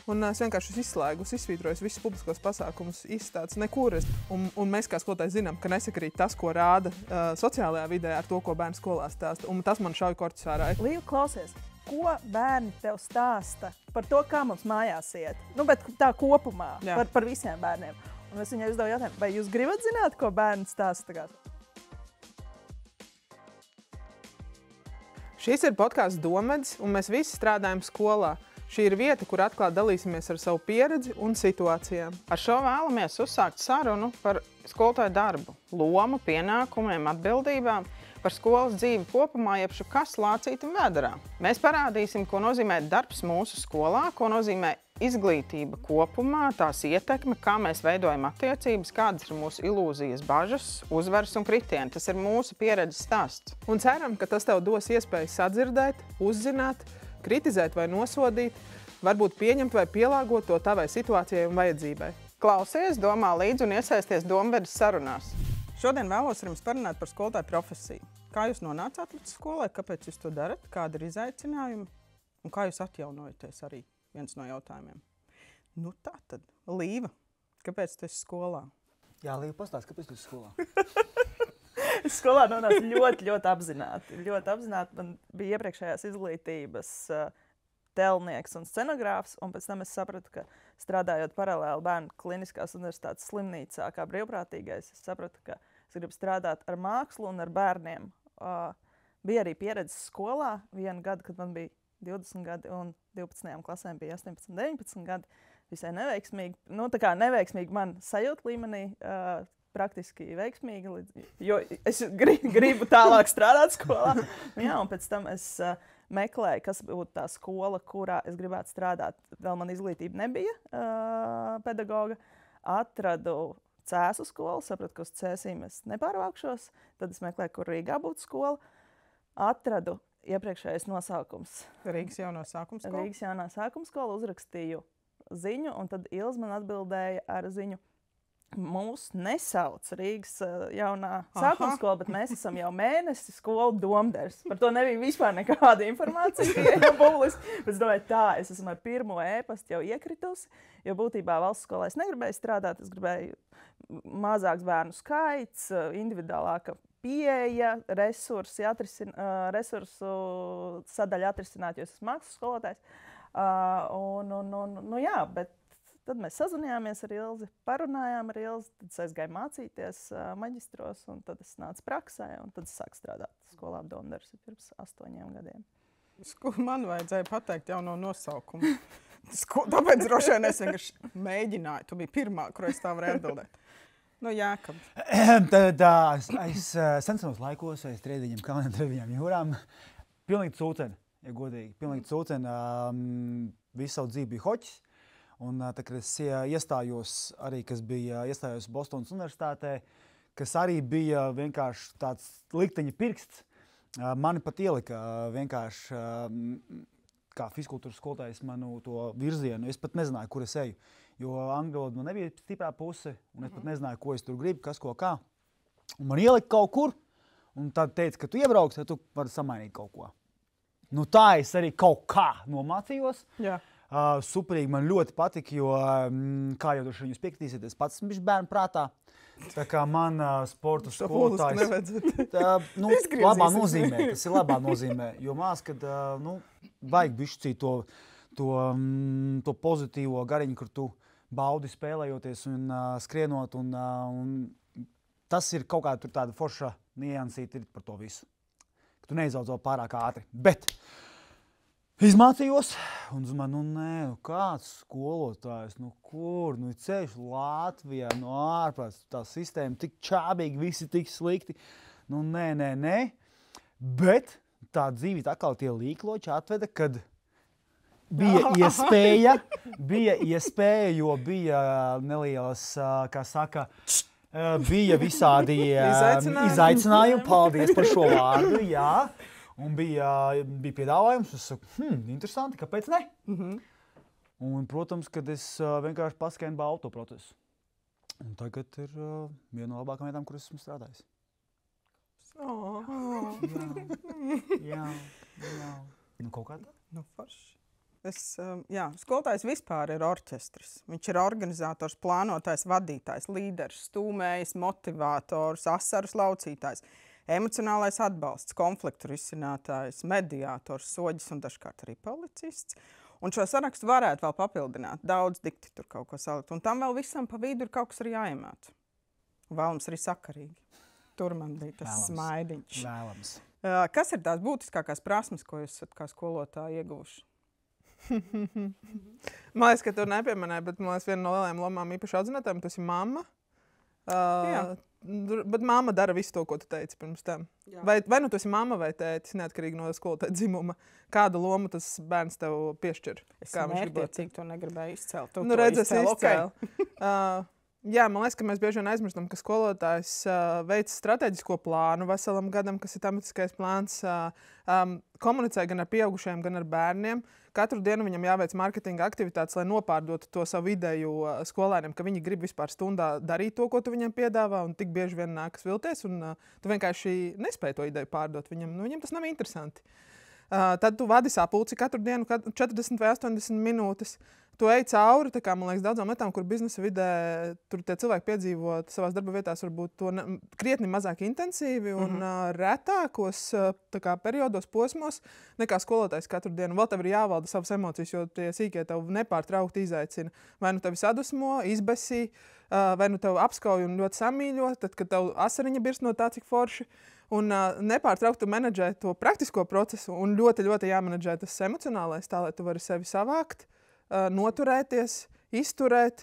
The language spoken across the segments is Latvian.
Un es vienkārši izslēgus, izsvītroju visus publiskos pasākumus, izstādes nekur. Un mēs kā skolotāji zinām, ka nesakrīt tas, ko rāda sociālajā vidē ar to, ko bērni skolā stāsta. Un tas man šauj korķis ārā. Līva, klausies, ko bērni tev stāsta par to, kā mums mājās iet? Nu, bet tā kopumā, par visiem bērniem. Un es viņai uzdevu jautājumu, vai jūs gribat zināt, ko bērni stāsta tagad? Šis ir podcasts Domedis, un mēs visi strādājam skolā. Šī ir vieta, kur atklāt dalīsimies ar savu pieredzi un situācijām. Ar šo vēlamies uzsākt sarunu par skolotāju darbu, lomu, pienākumiem, atbildībām, par skolas dzīvi kopumā, jeb kas lācītam vēderā. Mēs parādīsim, ko nozīmē darbs mūsu skolā, ko nozīmē izglītība kopumā, tās ietekme, kā mēs veidojam attiecības, kādas ir mūsu ilūzijas, bažas, uzvaras un kritieni. Tas ir mūsu pieredzes stāsts. Un ceram, ka tas tev dos iespēju sadzirdēt, uzzināt, kritizēt vai nosodīt, varbūt pieņemt vai pielāgot to tavai situācijai un vajadzībai. Klausies, domā līdzi un iesaisties domvedis sarunās. Šodien vēlos ar jums parunāt par skolotāju profesiju. Kā jūs nonācāt līdz skolai, kāpēc jūs to darat, kādi ir izaicinājumi un kā jūs atjaunojaties arī viens no jautājumiem. Nu tā tad, Līva, kāpēc tu esi skolā? Jā, Līva, pastāst, kāpēc tu esi skolā? Es skolā nonācu ļoti apzināti. Ļoti apzināti. Man bija iepriekšējās izglītības telnieks un scenogrāfs, un pēc tam es sapratu, ka strādājot paralēli Bērnu Kliniskās universitātes slimnīcā kā brīvprātīgais, es sapratu, ka es gribu strādāt ar mākslu un ar bērniem. Bija arī pieredze skolā, vienu gadu, kad man bija 20 gadi, un 12. klasēm bija 18, 19 gadi. Visai neveiksmīgi. Nu, tā kā neveiksmīgi man sajūta līmenī, praktiski veiksmīgi, jo es gribu tālāk strādāt skolā. Jā, un pēc tam es meklēju, kas būtu tā skola, kurā es gribētu strādāt. Vēl man izglītība nebija pedagoga. Atradu Cēsu skolu, sapratu, ka uz Cēsīm es nepārvākšos. Tad es meklēju, kur Rīgā būtu skola. Atradu iepriekšējais nosaukums. Rīgas jaunā sākuma skola? Rīgas jaunā sākuma skola. Uzrakstīju ziņu, un tad Ilze man atbildēja ar ziņu. Mūs nesauc Rīgas jaunā sākuma skola, bet mēs esam jau mēnesi skolu Domders. Par to nebija vispār nekāda informācija. Bet es domāju, es esmu ar pirmo e-pastu jau iekritusi, jo būtībā valsts skolā es negribēju strādāt. Es gribēju mazāks bērnu skaits, individuālāka pieeja, resursu sadaļa atrisināt, jo es esmu mākslas skolotājs. Jā, bet tad mēs sazinājāmies ar Ilzi, parunājām ar Ilzi, tad es aizgāju mācīties maģistros, un tad es nācu praksē, un tad es sāku strādāt skolā Domders pirms 8 gadiem. Man vajadzēja pateikt jau no nosaukuma. Tāpēc droši vien es vienkārši mēģināju. Tu biji pirmā, kur es tā varēju atbildēt. Nu, Jākab. Es senos laikos, aiz trēdiņiem, kalniem, trēdiņiem, jūrām. Pilnīgi cūceni, ja godīgi. Pilnīgi cūceni. Visu savu dzīvi bija hoķis. Un tā, kad es iestājos arī, iestājos Bostonas universitātē, kas arī bija vienkārši tāds likteņa pirksts, mani pat ielika vienkārši kā fizkultūras skolotājs manu to virzienu. Es pat nezināju, kur es eju, jo angļu valoda man nebija stiprā puse, un es pat nezināju, ko es tur gribu, kas ko kā. Un man ielika kaut kur, un tad teica, ka tu iebrauks, tad tu vari samainīt kaut ko. Nu tā es arī kaut kā nomācījos. Jā. Superīgi, man ļoti patika, jo, kā jau droši vien jūs piekritīsiet, es pats esmu bijis bērnu prātā. Tā kā man sporta skolotājs... labā nozīmē, tas ir labā nozīmē, jo mās, kad, vajag bišķi to pozitīvo gariņu, kur tu baudi spēlējoties un skrienot, un tas ir kaut kāda tur tāda forša niansīta par to visu. Tu neizaudzo pārāk ātri, bet... Izmācījos, un uz mani, kāds skolotājs, kur, ceļš Latvijā, ārprāts, tā sistēma tik čābīgi, visi tik slikti. Nē. Bet tā dzīve atkal tie līkloči atveda, kad bija iespēja, jo bija nelielas, kā saka, bija visādi izaicinājumi, paldies par šo vārdu, jā. Un bija piedāvājums, es saku, interesanti, kāpēc ne? Un, protams, kad es vienkārši paskēnu autoprocesu. Un tagad ir viena no labākajām vietām, kur esmu strādājis. Jā. Nu, kaut kā tā. Nu, forši. Skolotājs vispār ir orķestris. Viņš ir organizators, plānotājs, vadītājs, līderis, stūmējs, motivators, asaru laucītājs, emocionālais atbalsts, konfliktu risinātājs, mediātors, soģis un dažkārt arī policists. Un šo sarakstu varētu vēl papildināt. Daudz dikti tur kaut ko salikt. Un tam vēl visam pa vidu ir kaut kas arī jāiemāc. Vēlams arī sakarīgi. Tur man bija tas smaidiņš. Vēlams. Kas ir tās būtiskākās prasmes, ko jūs esat kā skolotāji ieguvuši? Man liekas, ka tu nepieminēji, bet man liekas, viena no lielajām lomām īpaši audzinātājiem, tas ir mamma. Bet mamma dara visu to, ko tu teici pirms tam. Vai nu tu esi mamma vai tētis, neatkarīgi no skolotāja dzimuma, kādu lomu tas bērns tev piešķir? Es mērķiecīgi to negribēju izcelt. Redz, es izcēlu. Jā, man liekas, ka mēs bieži vien aizmirstam, ka skolotājs veic strateģisko plānu veselam gadam, kas ir tematiskais plāns, komunicē gan ar pieaugušajiem, gan ar bērniem. Katru dienu viņam jāveic marketinga aktivitātes, lai nopārdotu to savu ideju skolēniem, ka viņi grib vispār stundā darīt to, ko tu viņam piedāvā, un tik bieži vien nākas vilties, un tu vienkārši nespēji to ideju pārdot viņam. Viņam tas nav interesanti. Tad tu vadi sapulci katru dienu 40 vai 80 minūtes. Tu ej cauri, tā kā, man liekas, daudzām lietām, kur biznesa vidē tur tie cilvēki piedzīvo savās darba vietās varbūt to krietni mazāk intensīvi un retākos periodos, posmos, nekā skolotājs katru dienu. Vēl tev ir jāvalda savas emocijas, jo tie sīkie tev nepārtraukti izaicina. Vai nu tevi sadusmo, izbesī, vai nu tev apskauj un ļoti samīļo, tad, kad tev asariņa birst no tā, cik forši. Un nepārtraukti menedžē to praktisko procesu un ļoti, ļoti jāmenedžē tas emocionālais, tā, lai tu vari sevi savākt, noturēties, izturēt.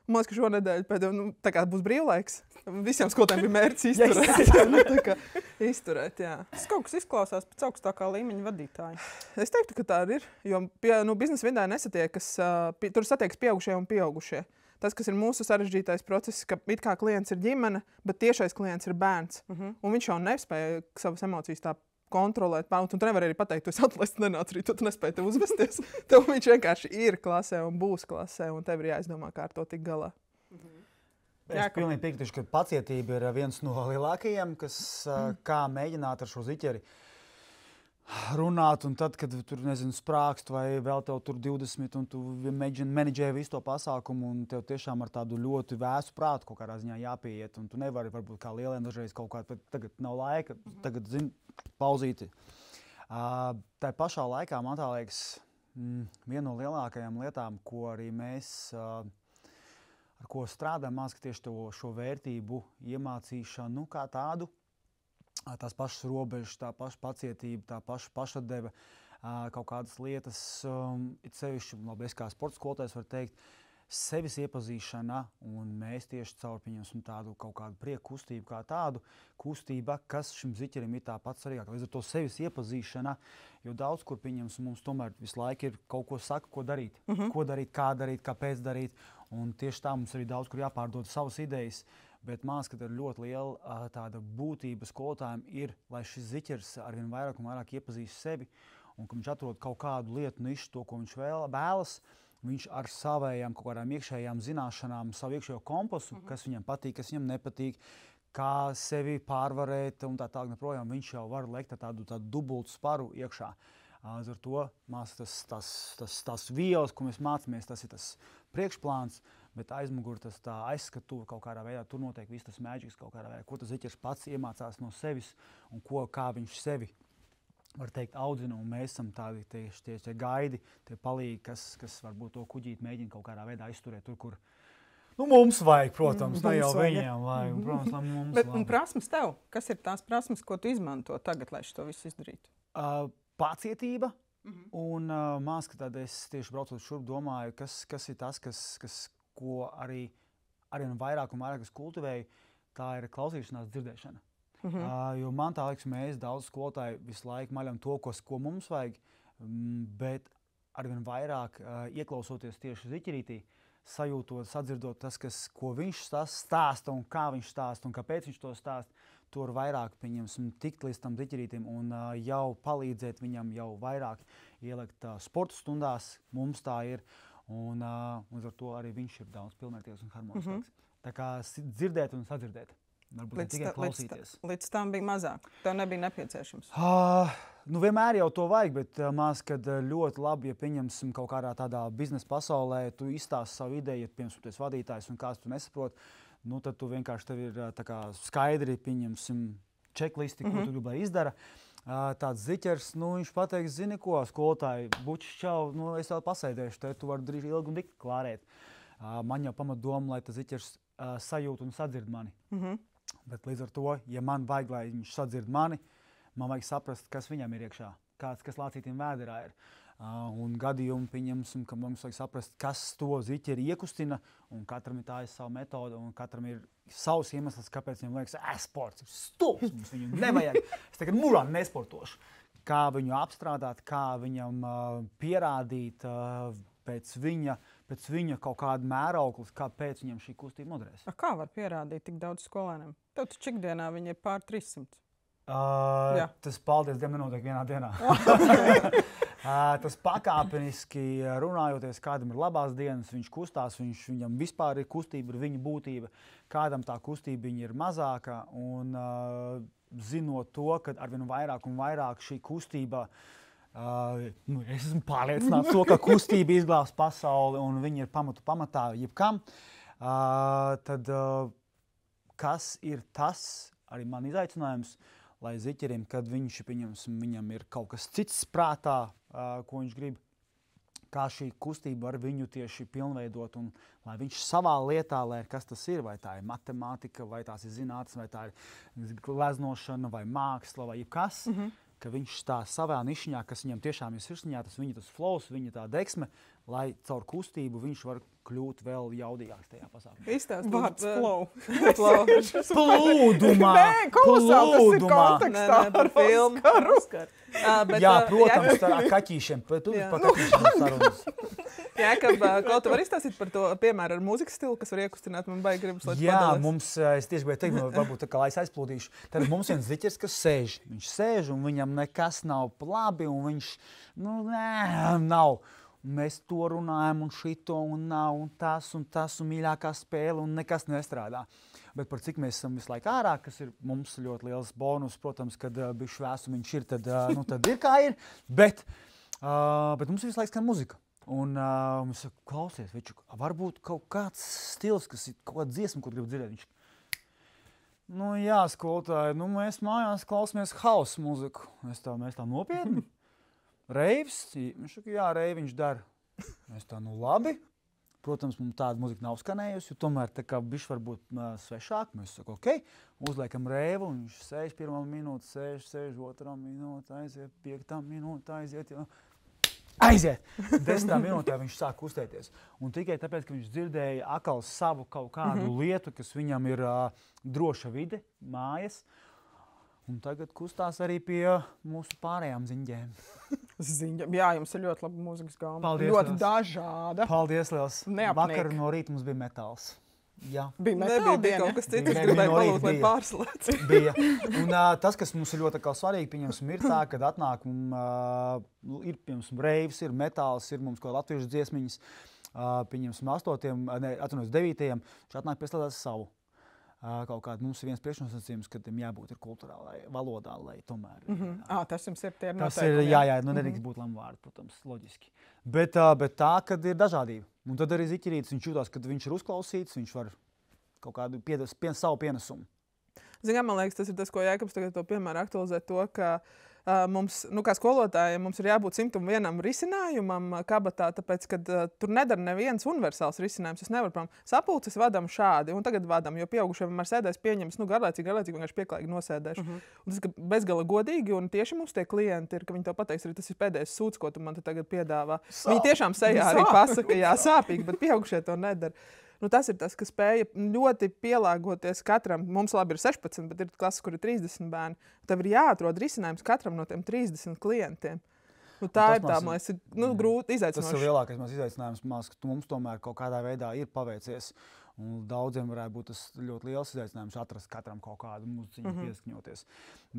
Man liekas, ka šonedēļ būs brīvlaiks. Visiem skolotājiem bija mērķis izturēt. Izturēt, jā. Tas kaut kas izklausās pēc augstākā līmeņa vadītāja. Es teiktu, ka tā ir. Jo biznesa vidē nesatiekas, tur satiekas pieaugušie un pieaugušie. Tas, kas ir mūsu sarežģītais process, ka it kā klients ir ģimene, bet tiešais klients ir bērns. Un viņš jau nespēja savas emocijas tā kontrolēt. Un tu nevari arī pateikt, tu esi atlaists, nenāc arī, tu nespēji te uzvesties. Tev viņš vienkārši ir klasē un būs klasē, un tev ir jāizdomā, kā ar to tik galā. Es pilnīgi piekrītu, ka pacietība ir viens no lielākajiem, kas kā mēģināt ar šo ziķeri runāt, un tad, kad tur, sprākst vai vēl tev tur 20, un tu menedžē visu to pasākumu, un tev tiešām ar tādu ļoti vēsu prātu kaut kādā ziņā jāpieiet, un tu nevari varbūt kā lieliem dažreiz kaut kā, tagad nav laika, tagad, pauzīti. Tā pašā laikā, man tā liekas, viena no lielākajām lietām, ko arī mēs, ar ko strādājam, tieši šo vērtību iemācīšanu kā tādu, tās pašas robežas, tā paša pacietība, tā paša pašatdeve, kaut kādas lietas, it sevišķi, labi, es kā sporta skolotājs varu teikt, sevis iepazīšana, un mēs tieši caur tādu kaut kādu prieku kustību kā tādu kustība, kas šim ziķerim ir tā pats svarīgāk. Līdz ar to sevis iepazīšana, jo daudz kur mums tomēr visu laiku ir kaut ko saka, ko darīt. Ko darīt, kā darīt, kāpēc darīt, un tieši tā mums arī daudz kur jāpārdod savas idejas. Bet man liekas, ka ir ļoti liela tāda būtība skolotājiem ir, lai šis ziķers arvien vairāk un vairāk iepazīst sevi, un ka viņš atrod kaut kādu lietu nišu, to, ko viņš vēlas, viņš ar savējām kaut kādām iekšējām zināšanām, savu iekšējo kompasu, kas viņam patīk, kas viņam nepatīk, kā sevi pārvarēt un tā tālāk neprojām, viņš jau var lekt tādu dubultu sparu iekšā. Ar to tās vielas, ko mēs mācāmies, tas ir tas priekšplāns, bet aizmugur tas tā aizskatu kaut kādā veidā, tur notiek viss tas mēģis kaut kādā veidā, ko tas ziķers pats iemācās no sevis un kā viņš sevi, var teikt, audzina, un mēs esam tādi tie gaidi, tie palīgi, kas varbūt to kuģīt mēģina kaut kādā veidā izturēt tur, kur mums vajag, protams, ne jau viņiem vajag, protams, lai mums vajag. Un prasmes tev? Kas ir tās prasmes, ko tu izmanto tagad, lai šo visu izdarītu? Pacietība. Un māc, ka tad es tieši braucot šurp domāju, kas ir tas, ko arī vairāk un vairāk es kultivēju, tā ir klausīšanās dzirdēšana. Jo man tā liekas, mēs daudz skolotāji visu laiku maļam to, ko mums vajag, bet arvien vairāk ieklausoties tieši ziķerītī, sajūtot, sadzirdot tas, ko viņš stāsta un kā viņš stāsta un kāpēc viņš to stāsta, tur vairāk tikt līdz tam ziķerītim un jau palīdzēt viņam jau vairāk ielikt sporta stundās, mums tā ir, un līdz ar to arī viņš ir daudz pilnvērtīgs un harmonisks. Tā kā dzirdēt un sadzirdēt. Varbūt tikai klausīties. Līdz tam bija mazāk. Tev nebija nepieciešams. Nu, vienmēr jau to vajag, bet mās, kad ļoti labi, ja pieņemsim kaut kādā tādā biznesa pasaulē, tu izstāsti savu ideju, ja piemēram, tu esi vadītājs un kāds tu nesaprot, nu, tad tu vienkārši tev ir tā kā skaidri, pieņemsim, čeklisti, ko tu gribi izdara. Tāds ziķers, nu, viņš pateiks, zini ko, skolotāji, bučs čau, nu, es vēl pasēdēšu, te tu vari drīz ilgi un dikti klārēt. Man jau pamat doma, lai tas ziķers sajūt un sadzird mani. Bet līdz ar to, ja man vajag, lai viņš sadzird mani, man vajag saprast, kas viņam ir iekšā, kas lācītiem vēderā ir. Un gadījumu pieņemsim, ka mums vajag saprast, kas to ziķeri iekustina, un katram ir tā ir sava metode, un katram ir savs iemesls, kāpēc viņam liekas, sports ir stulbs, mums viņu nevajag. Es tagad mūžā nesportošu. Kā viņu apstrādāt, kā viņam pierādīt pēc viņa kaut kāda mērauklis, kāpēc viņam šī kustība noderēs. Kā var pierādīt tik daudz skolēniem? Tev taču ikdienā viņi ir pār 300. Tas paldies Dievam nenotiek vienā dienā. Tas pakāpeniski runājoties, kādam ir labās dienas, viņš kustās, viņam vispār ir kustība, ir viņa būtība, kādam tā kustība ir mazāka. Un zinot to, ka arvien vairāk un vairāk šī kustība, es esmu pārliecināts to, ka kustība izglābs pasauli un viņi ir pamatā jebkam, tad kas ir tas, arī man izaicinājums, lai ziķerim, kad viņam ir kaut kas cits prātā, ko viņš grib, kā šī kustība var viņu tieši pilnveidot un lai viņš savā lietā, lai kas tas ir, vai tā ir matemātika, vai tās ir zinātnes, vai tā ir gleznošana, vai māksla, vai jebkas, ka viņš tā savā nišiņā, kas viņam tiešām ir sirsniņā, tas flows, viņa tā deksme, lai caur kustību viņš var kļūt vēl jaudīgāks tajā pasākumā. Izstāst vārds flow. Plūdumā! Nē, kolosāli, tas ir kontekstā par filmu. Jā, protams, ar kaķīšiem. Tu par kaķīšiem sarunas. Jākab, ko tu vari izstāstīt par to, piemēram, ar mūzikas stilu, kas var iekustināt? Man baigi gribas, lai tu Jā, padalies. mums, es tieši gribēju teikt, varbūt tā kā lai es aizplūdīšu. Tad mums viens ziķers, kas sēž. Viņš sēž un viņam nekas nav labi un viņš, nav. Mēs to runājam un šito un nav un tas un mīļākā spēle un nekas nestrādā. Bet par cik mēs esam visu laiku ārā, kas ir mums ļoti liels bonus, protams, kad bišķi vēsumiņš ir, tad ir kā ir. Bet mums visu laiku skan muzika. Un mēs sakām, klausies, veču, varbūt kaut kāds stils, kas ir kaut kāda dziesma, ko gribu dzirdēt. Jā, skolotāji, mēs mājās klausamies house muziku. Mēs tā nopietni. Reivs, viņš saka, jā, reiviņš dara. Mēs tā, labi. Protams, mums tāda muzika nav skanējusi, jo tomēr tā kā bišķi varbūt svešāk. Mēs sakam, ok, uzliekam reivu, un viņš sēž 1 minūti, sēž 2 minūti, aiziet, 5 minūti, aiziet. 10 minūtē viņš sāk kustēties. Un tikai tāpēc, ka viņš dzirdēja atkal savu kaut kādu lietu, kas viņam ir droša vide, mājas, un tagad kustās arī pie mūsu pārējām ziņģēm. Jā, jums ir ļoti laba mūzikas gama. Paldies, ļoti liels. Dažāda. Paldies, liels. Neapniek. Vakar no rīta mums bija metāls. Jā. Nebija kaut kas cits, es gribēju palūkt, lai pārslēdz. Bija. Un tas, kas mums ir ļoti svarīgi, pieņemsim, ir tā, kad atnāk, ir, piemēram, reivs, ir metāls, ir mums kaut latviešu dziesmiņas, pieņemsim, 9. Viņš atnāk pieslēdās savu. Kaut kāda mums ir viens priekšnosacījums, kad jābūt ir kulturālai valodā, lai tomēr... Tas jums ir tie noteikumi. Tas ir, jā, nedrīkst būt lamvārdi, protams, loģiski. Bet tā, kad ir dažādība. Un tad arī ziķerītis, viņš jūtās, kad viņš ir uzklausīts, viņš var kaut kādu savu pienesumu. Zinām, man liekas, tas ir tas, ko Jākabs tagad to piemēru aktualizē to, ka mums, kā skolotājiem, mums ir jābūt 101 risinājumam kabatā, tāpēc, ka tur nedara neviens universāls risinājums. Es nevaru, sapulces vadam šādi, un tagad vadam, jo pieaugušie vienmēr sēdēs pieņems, garlaicīgi, vienkārši pieklājīgi nosēdēšu. Un tas, ka bezgala godīgi, un tieši mums tie klienti ir, ka viņi to pateiks, arī tas ir pēdējais sūds, ko tu man tagad piedāvā. Viņi tiešām sejā arī pasaka, jā, sāpīgi, bet pieaugušie to nedara. Tas ir tas, kas spēja ļoti pielāgoties katram. Mums labi ir 16, bet ir klases, kur ir 30 bērni. Tev ir jāatrod risinājums katram no tiem 30 klientiem. Tā ir tā, man liekas, grūti izaicinoši. Tas ir lielākais izaicinājums, ka mums tomēr kaut kādā veidā ir paveicies. Un daudziem varētu būt tas ļoti liels izaicinājums atrast katram kaut kādu muziķu pieskaņoties.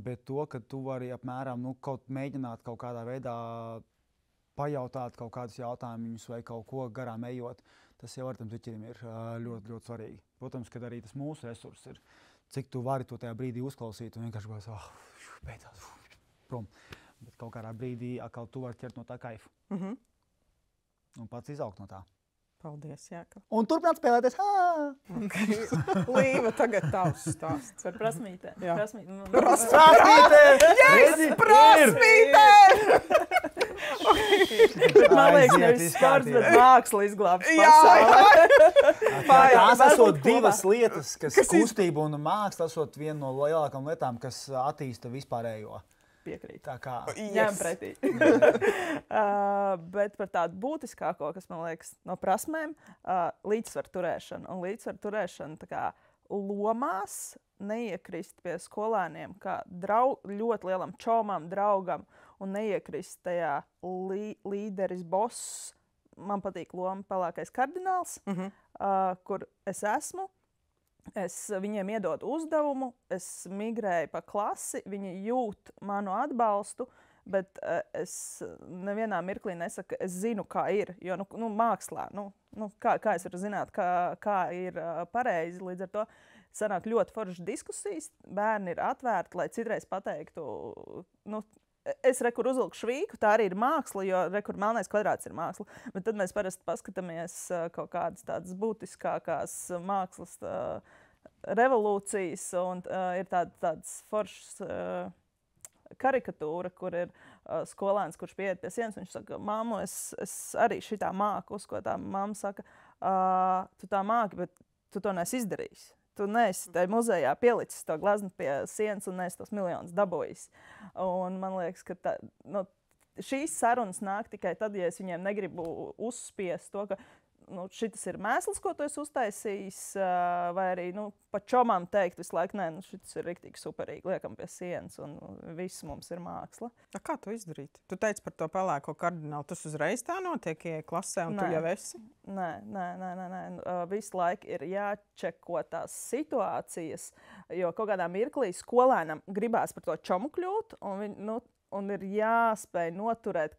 Bet to, ka tu vari apmēram mēģināt kaut kādā veidā pajautāt kaut kādus jautājumus vai kaut ko garām ejot, tas jau ar tam ziķerim ir ļoti, ļoti svarīgi. Protams, ka arī tas mūsu resurs ir cik tu vari to tajā brīdī uzklausīt un vienkārši būs, beidzās, prom. Bet kaut kādā brīdī atkal tu vari ķert no tā kaifu. Un pats izaugt no tā. Paldies, Jāka. Un turpināt spēlēties. Līva, tagad tavs stāsts. Par prasmītē. Prasmītē! Yes, prasmītē! Man liekas, nevis sports, bet māksla izglābs pasaulē. Tās esot divas lietas, kas kustība un māksla esot viena no lielākām lietām, kas attīsta vispārējo. Piekrīt. Tā kā ņem pretī. Bet par tādu būtiskāko, kas man liekas no prasmēm, līdzsvaru turēšana. Un līdzsvaru turēšana tā kā lomās neiekrist pie skolēniem kā ļoti lielam čomam, draugam un neiekrist tajā līderis, boss. Man patīk loma pelēkais kardināls, kur es esmu. Es viņiem iedodu uzdevumu, es migrēju pa klasi, viņi jūt manu atbalstu, bet es nevienā mirklī nesaku, ka es zinu, kā ir. Jo mākslā, kā es varu zināt, kā ir pareizi. Līdz ar to sanāk ļoti foršas diskusijas. Bērni ir atvērti, lai citreiz pateiktu, es rekur uzvilku švīku, tā arī ir māksla, jo rekur melnais kvadrāts ir māksla. Bet tad mēs parasti paskatāmies kaut kādas tādas būtiskākās mākslas revolūcijas, un ir tādas foršas karikatūra, kur ir skolēns, kurš pieiet pie sienas, viņš saka, māmu, es arī šitā māku, uz ko tā mamma saka, tu tā māki, bet tu to neesi izdarījis. Tu neesi tajā muzejā pielicis to gleznu pie sienas un neesi tos miljonus dabūjis. Un man liekas, ka šīs sarunas nāk tikai tad, ja es viņiem negribu uzspiest to, ka šitas ir mēsls, ko tu esi uztaisījis, vai arī pa čomām teikt visu laiku, nē, šitas ir riktīgi superīgi, liekam pie sienas un viss mums ir māksla. Kā tu izdarīt? Tu teici par to pelēko kardinālu, tas uzreiz tā notiek, ja klasē un tu jau esi? Nē. Visu laiku ir jāčeko tās situācijas, jo kaut kādā mirklī skolēnam gribās par to čomu kļūt, un ir jāspēj noturēt,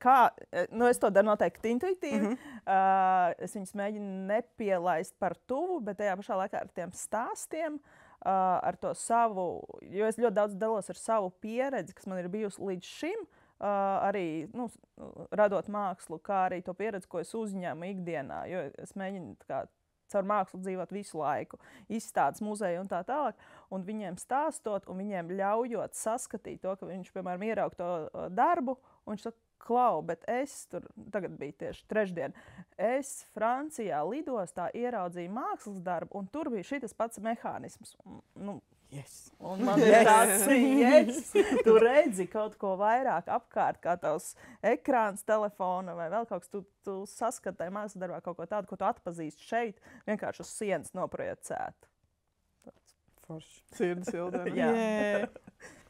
es to daru noteikti intuitīvi. Es viņus mēģinu nepielaist par tuvu, bet tajā pašā laikā ar tiem stāstiem, ar to savu, jo es ļoti daudz dalos ar savu pieredzi, kas man ir bijusi līdz šim, arī radot mākslu, kā arī to pieredzi, ko es uzņemu ikdienā, jo es mēģinu caur mākslu dzīvot visu laiku, izstādes muzeju un tā tālāk, un viņiem stāstot un viņiem ļaujot saskatīt to, ka viņš, piemēram, ieraug to darbu, un viņš saka, klau, bet es tur, tagad bija tieši trešdien, es Francijā lidostā ieraudzīju mākslas darbu, un tur bija šitas pats mehānisms. Yes. Un man ir tāds, yes, tu redzi kaut ko vairāk apkārt, kā tavs ekrāns, telefona vai vēl kaut kas, tu saskatīji mākslas darbā kaut ko tādu, ko tu atpazīsti šeit, vienkārši uz sienas noprojicētu. Forši. Sirds ildena. Jā.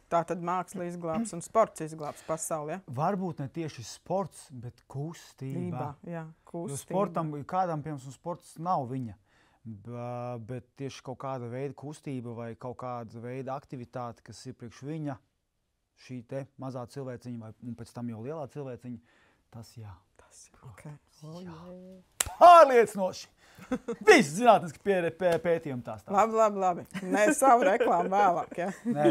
Tā tad māksla izglābs un sports izglābs pasauli, ja? Varbūt ne tieši sports, bet kustība. Jā, kustība. Jo sportam, kādam, piemēram, sports nav viņa. Bet tieši kaut kāda veida kustība vai kaut kāda veida aktivitāte, kas ir priekš viņa, šī te mazā cilvēciņa, un pēc tam jau lielā cilvēciņa, tas jā. Tas ir, okay. Pārliecinoši! Viss zinātniski pētījumi tā stāv. Labi. Nē, savu reklāmu vēlāk, ja? Nē,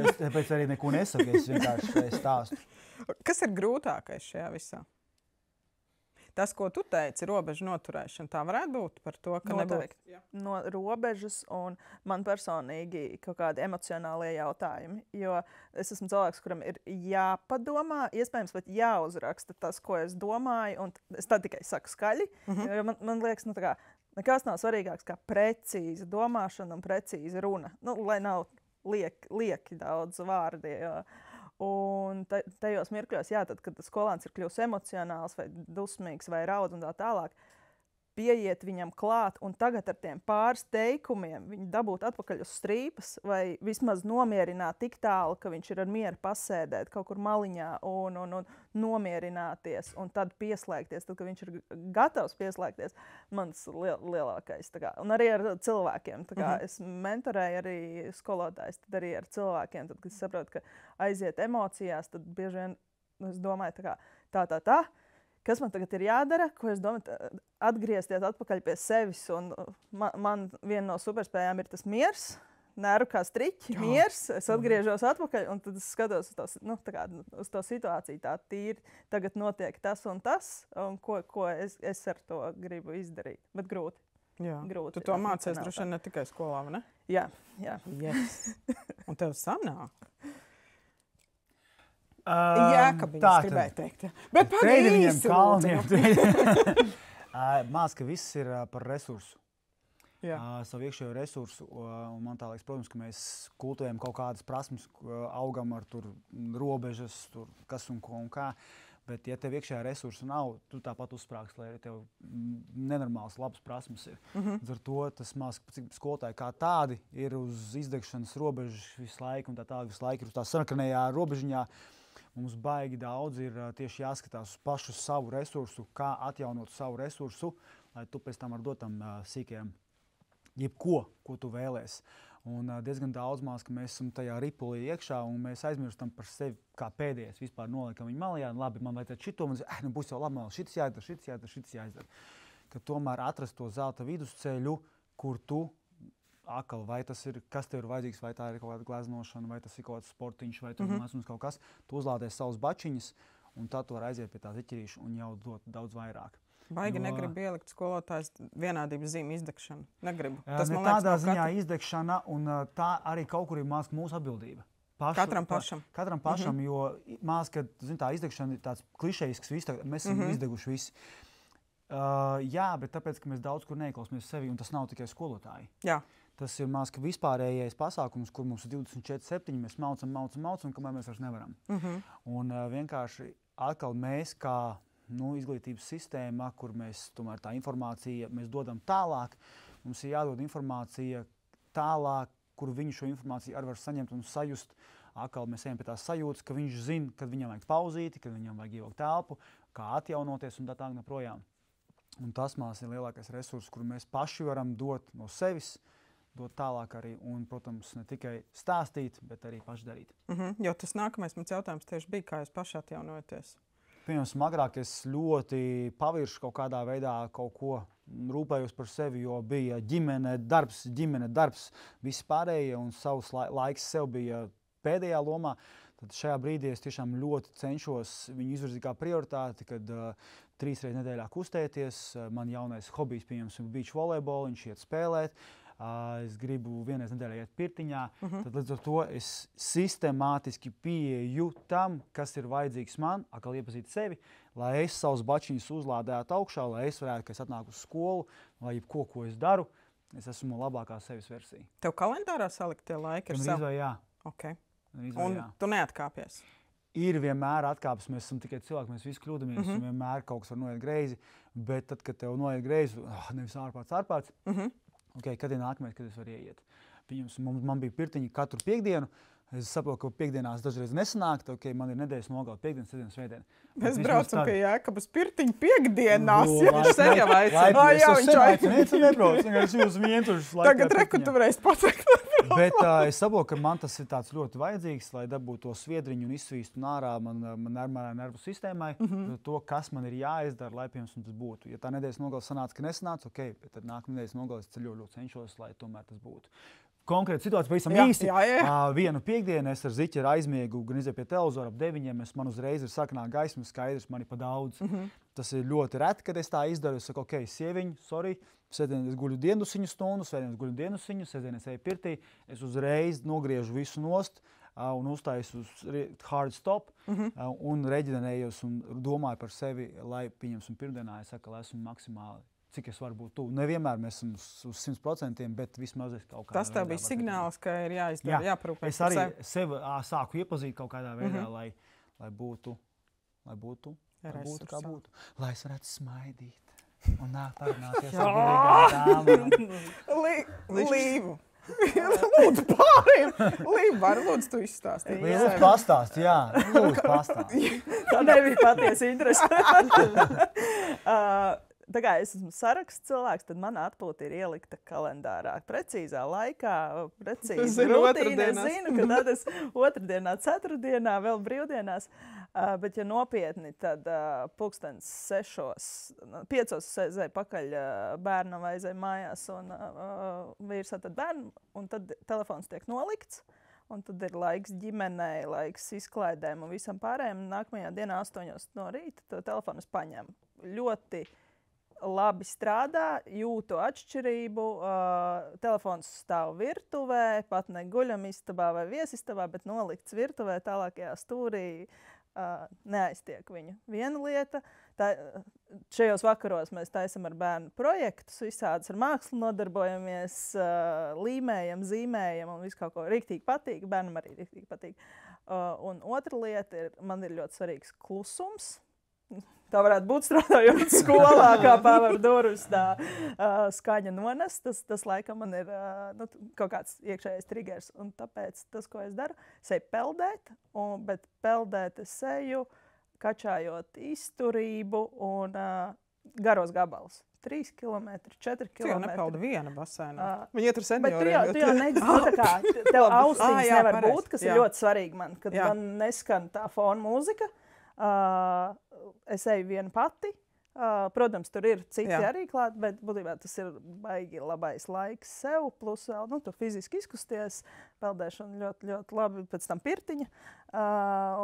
es tāpēc arī neko nesaku, es vienkārši stāstu. Kas ir grūtākais šajā visā? Tas, ko tu teici, robežu noturēšana, tā varētu būt par to, ka noteikti. No robežas un man personīgi kaut kādi emocionālie jautājumi, jo es esmu cilvēks, kuram ir jāpadomā, iespējams, pat jāuzraksta tas, ko es domāju, un es tad tikai saku skaļi, jo man liekas, nekas nav svarīgāks kā precīza domāšana un precīza runa, lai nav lieki daudz vārdi, jo un tajos mirkļos, tad, kad skolēns ir kļūst emocionāls vai dusmīgs vai raud un tā tālāk, pieiet viņam klāt un tagad ar tiem pāris teikumiem viņu dabūt atpakaļ uz strīpas vai vismaz nomierināt tik tālu, ka viņš ir ar mieru pasēdēt kaut kur maliņā un nomierināties un tad pieslēgties, tad, kad viņš ir gatavs pieslēgties, mans lielākais. Un arī ar cilvēkiem. Es mentorēju arī skolotājs, tad arī ar cilvēkiem. Tad, kad es saprotu, ka aiziet emocijās, tad bieži vien es domāju tā. Kas man tagad ir jādara, ko es domāju, atgriezties atpakaļ pie sevis. Un man viena no superspējām ir tas miers, nervu kā striķi, miers, es atgriežos atpakaļ, un tad es skatos uz to situāciju. Tā tīri tagad notiek tas, un ko es ar to gribu izdarīt. Bet grūti. Jā. Grūti. Tu to mācies droši vien ne tikai skolā, vai ne? Jā. Yes. Un tev sanāk? Jēkabiņas gribēju teikt. Bet par kalniem. Māc, ka viss ir par resursu. Savu iekšējo resursu. Un man tā liekas, protams, ka mēs kultivējam kaut kādas prasmes, augam ar tur robežas, tur kas un ko un kā. Bet, ja tev iekšējā resursa nav, tu tāpat uzsprāgs, lai arī tev nenormāls labs prasmes ir. Ar to tas maz, cik skolotāji kā tādi ir uz izdegšanas robežas visu laiku, un tā visu laiku ir uz tā sarkanējā robežiņā. Mums baigi daudz ir tieši jāskatās uz pašu savu resursu, kā atjaunot savu resursu, lai tu pēc tam ar dotam sīkajam jebko, ko tu vēlēs. Un diezgan daudz mās, ka mēs esam tajā ripulī iekšā, un mēs aizmirstam par sevi kā pēdējais. Vispār noliekam viņu malajā, labi, man vajadzētu šito, un būs jau labi, šitas jāizdara. Ka tomēr atrast to zelta vidusceļu, kur tu akal, vai tas ir, kas tev ir vajadzīgs, vai tā ir kaut kāda gleznošana, vai tas ir kaut kāds sportiņš, vai tur mazums kaut kas, tu uzlādēs savus bačiņas, un tad tu var aiziet pie tā ziķerīša un jau dot daudz vairāk. Baigi negribu ielikt skolotājs vienādības zīmi izdegšanu. Negribu. Tas man liekas, tādā ziņā izdegšana, un tā arī kaut kur ir māc mūsu atbildība. Katram pašam. Katram pašam, jo māc, ka tā izdegšana ir tāds klišejisks, mēs esam izdeguši visi. Jā, bet tāpēc, ka mēs daudz kur neieklausāmies sevi, un tas nav tikai skolotāji. Jā. Tas ir māc, ka vispārējais pasākums, kur mums ir 24/7, mēs maucam, kamēr mēs vairs nevaram. Un vienkārši atkal mēs kā izglītības sistēma, kur mēs tomēr tā informācija mēs dodam tālāk, mums ir jādod informācija tālāk, kur viņš šo informāciju arī var saņemt un sajust. Atkal mēs ejam pie tās sajūtas, ka viņš zina, kad viņam vajag pauzīti, kad viņam vajag ievilkt telpu, kā atjaunoties un tā tālāk joprojām. Un tas mās ir lielākais resurs, kuru mēs paši varam dot no sevis, dot tālāk arī un, protams, ne tikai stāstīt, bet arī paši darīt. Jo tas nākamais mans jautājums tieši bija, kā jūs paši atjaunojaties? Piemēram, agrāk es ļoti paviršu kaut kādā veidā kaut ko, rūpējos par sevi, jo bija ģimene darbs, visi pārējie, un savs laiks sev bija pēdējā lomā. Tad šajā brīdī es tiešām ļoti cenšos viņu izvirzīt kā prioritāti, kad 3 reizes nedēļā kustēties. Man jaunais hobijs, piemēram, beach volejbolu, viņš iet spēlēt. Es gribu vienreiz nedēļā iet pirtiņā, tad līdz ar to es sistemātiski pieeju tam, kas ir vajadzīgs man, atkal iepazīt sevi, lai es savus bačiņus uzlādētu augšā, lai es varētu, kad es atnāku uz skolu, lai jebko, ko es daru, es esmu labākā sevis versija. Tev kalendārā salikt tie laiki ar sev? Jā. Okay. Un tu neatkāpies? Ir vienmēr atkāpes, mēs esam tikai cilvēki, mēs visi kļūdamies, un vienmēr kaut kas var noiet greizi, bet tad, kad tev noiet greizi, nevis ārpāts, kad ir nākamais, kad es varu ieiet. Man bija pirtiņa katru piekdienu. Es saprotu, ka piekdienās dažreiz nesanāk. Man ir nedēļas nogale, piekdienas, sestdienas, svētdiena. Mēs braucam pie Jēkabas pirtiņa piekdienās. Viņš sev jau aicina. Viņš nebrauc. Tagad reku tu varēsi pateikt. Bet es saprotu, ka man tas ir tāds ļoti vajadzīgs, lai dabūtu to sviedriņu un izsvīstu ārā man nervu sistēmai. To, kas man ir jāizdara, lai piemēram tas būtu. Ja tā nedēļas nogale sanāca, ka nesanāca, bet tad nākamā nedēļas nogale es ļoti cenšos, lai tomēr tas būtu. Konkrēta situācija pavisam īsi. Vienu piekdienu es ar ziķeri aizmiegu, gan izēju pie televizora ap 9, man uzreiz ir sarkanā gaisma, skaidrs, man ir pa daudz. Tas ir ļoti reti, kad es tā izdaru. Es saku, sieviņ, sorry, sēdien es guļu dienusiņu stundu, sēdien es guļu dienusiņu, sēdien es eju pirtī, es uzreiz nogriežu visu nost un uztaisu uz hard stop un reģinerējos un domāju par sevi, lai pieņemsim pirmdienā, es saku, lai esmu maksimāli. Cik es varu būt tuvu. Nevienmēr mēs esam uz 100%, bet vismaz es kaut kādā veidā. Tas tev bija signāls, ka ir jāizdara, jāparūpēs. Es arī sevi sāku iepazīt kaut kādā veidā, lai būtu kā būtu. Lai es varētu smaidīt un nākt parunāties ar vienīgām dāmām. Līvu. Lūdzu, pārējiem. Līvu, varu lūdzu tu izstāstīt. Lūdzu pastāst, jā. Lūdzu pastāst. Tā nebija patiesi interesi. Tā kā es esmu saraksts cilvēks, tad mana atpūta ir ielikta kalendārā. Precīzā laikā, precīzi rutīna. Es zinu, ka tad es otrdienā, ceturtdienā, vēl brīvdienās. Bet, ja nopietni, tad 5:00 aizēju pakaļ bērnam vai aizēju mājās un vīrs atad bērnu, un tad telefons tiek nolikts. Un tad ir laiks ģimenei, laiks izklaidēm un visam pārējiem. Nākamajā dienā 8:00 no rīta to telefonu es paņemu. Ļoti labi strādā, jūtu atšķirību. Telefons stāv virtuvē, pat ne guļamistabā vai viesistabā, bet nolikts virtuvē tālākajā stūrī. Neaiztiek viņu. Viena lieta, šajos vakaros mēs taisam ar bērnu projektus, visādus ar mākslu nodarbojamies, līmējam, zīmējam un visu kaut ko riktīgi patīk. Bērnam arī riktīgi patīk. Un otra lieta ir, man ir ļoti svarīgs klusums. Tā varētu būt strādājot skolā, kā pavar durvis, tā skaņa nones. Tas laikam man ir kaut kāds iekšējais triggers. Un tāpēc tas, ko es daru, es eju peldēt, bet peldēt es eju, kačājot izturību un garos gabalus. 3 km, 4 km. Tu nepeldi viena basēnā. Viņi iet ar senioriem. Tu jau nedzi, tev austiņas nevar būt, kas ir ļoti svarīgi man, kad man neskan tā fona mūzika. Es eju viena pati. Protams, tur ir citi arī klāt, bet būtībā tas ir baigi labais laiks sev. Plus vēl, tu fiziski izkusties, peldēšana ļoti, ļoti labi, pēc tam pirtiņa.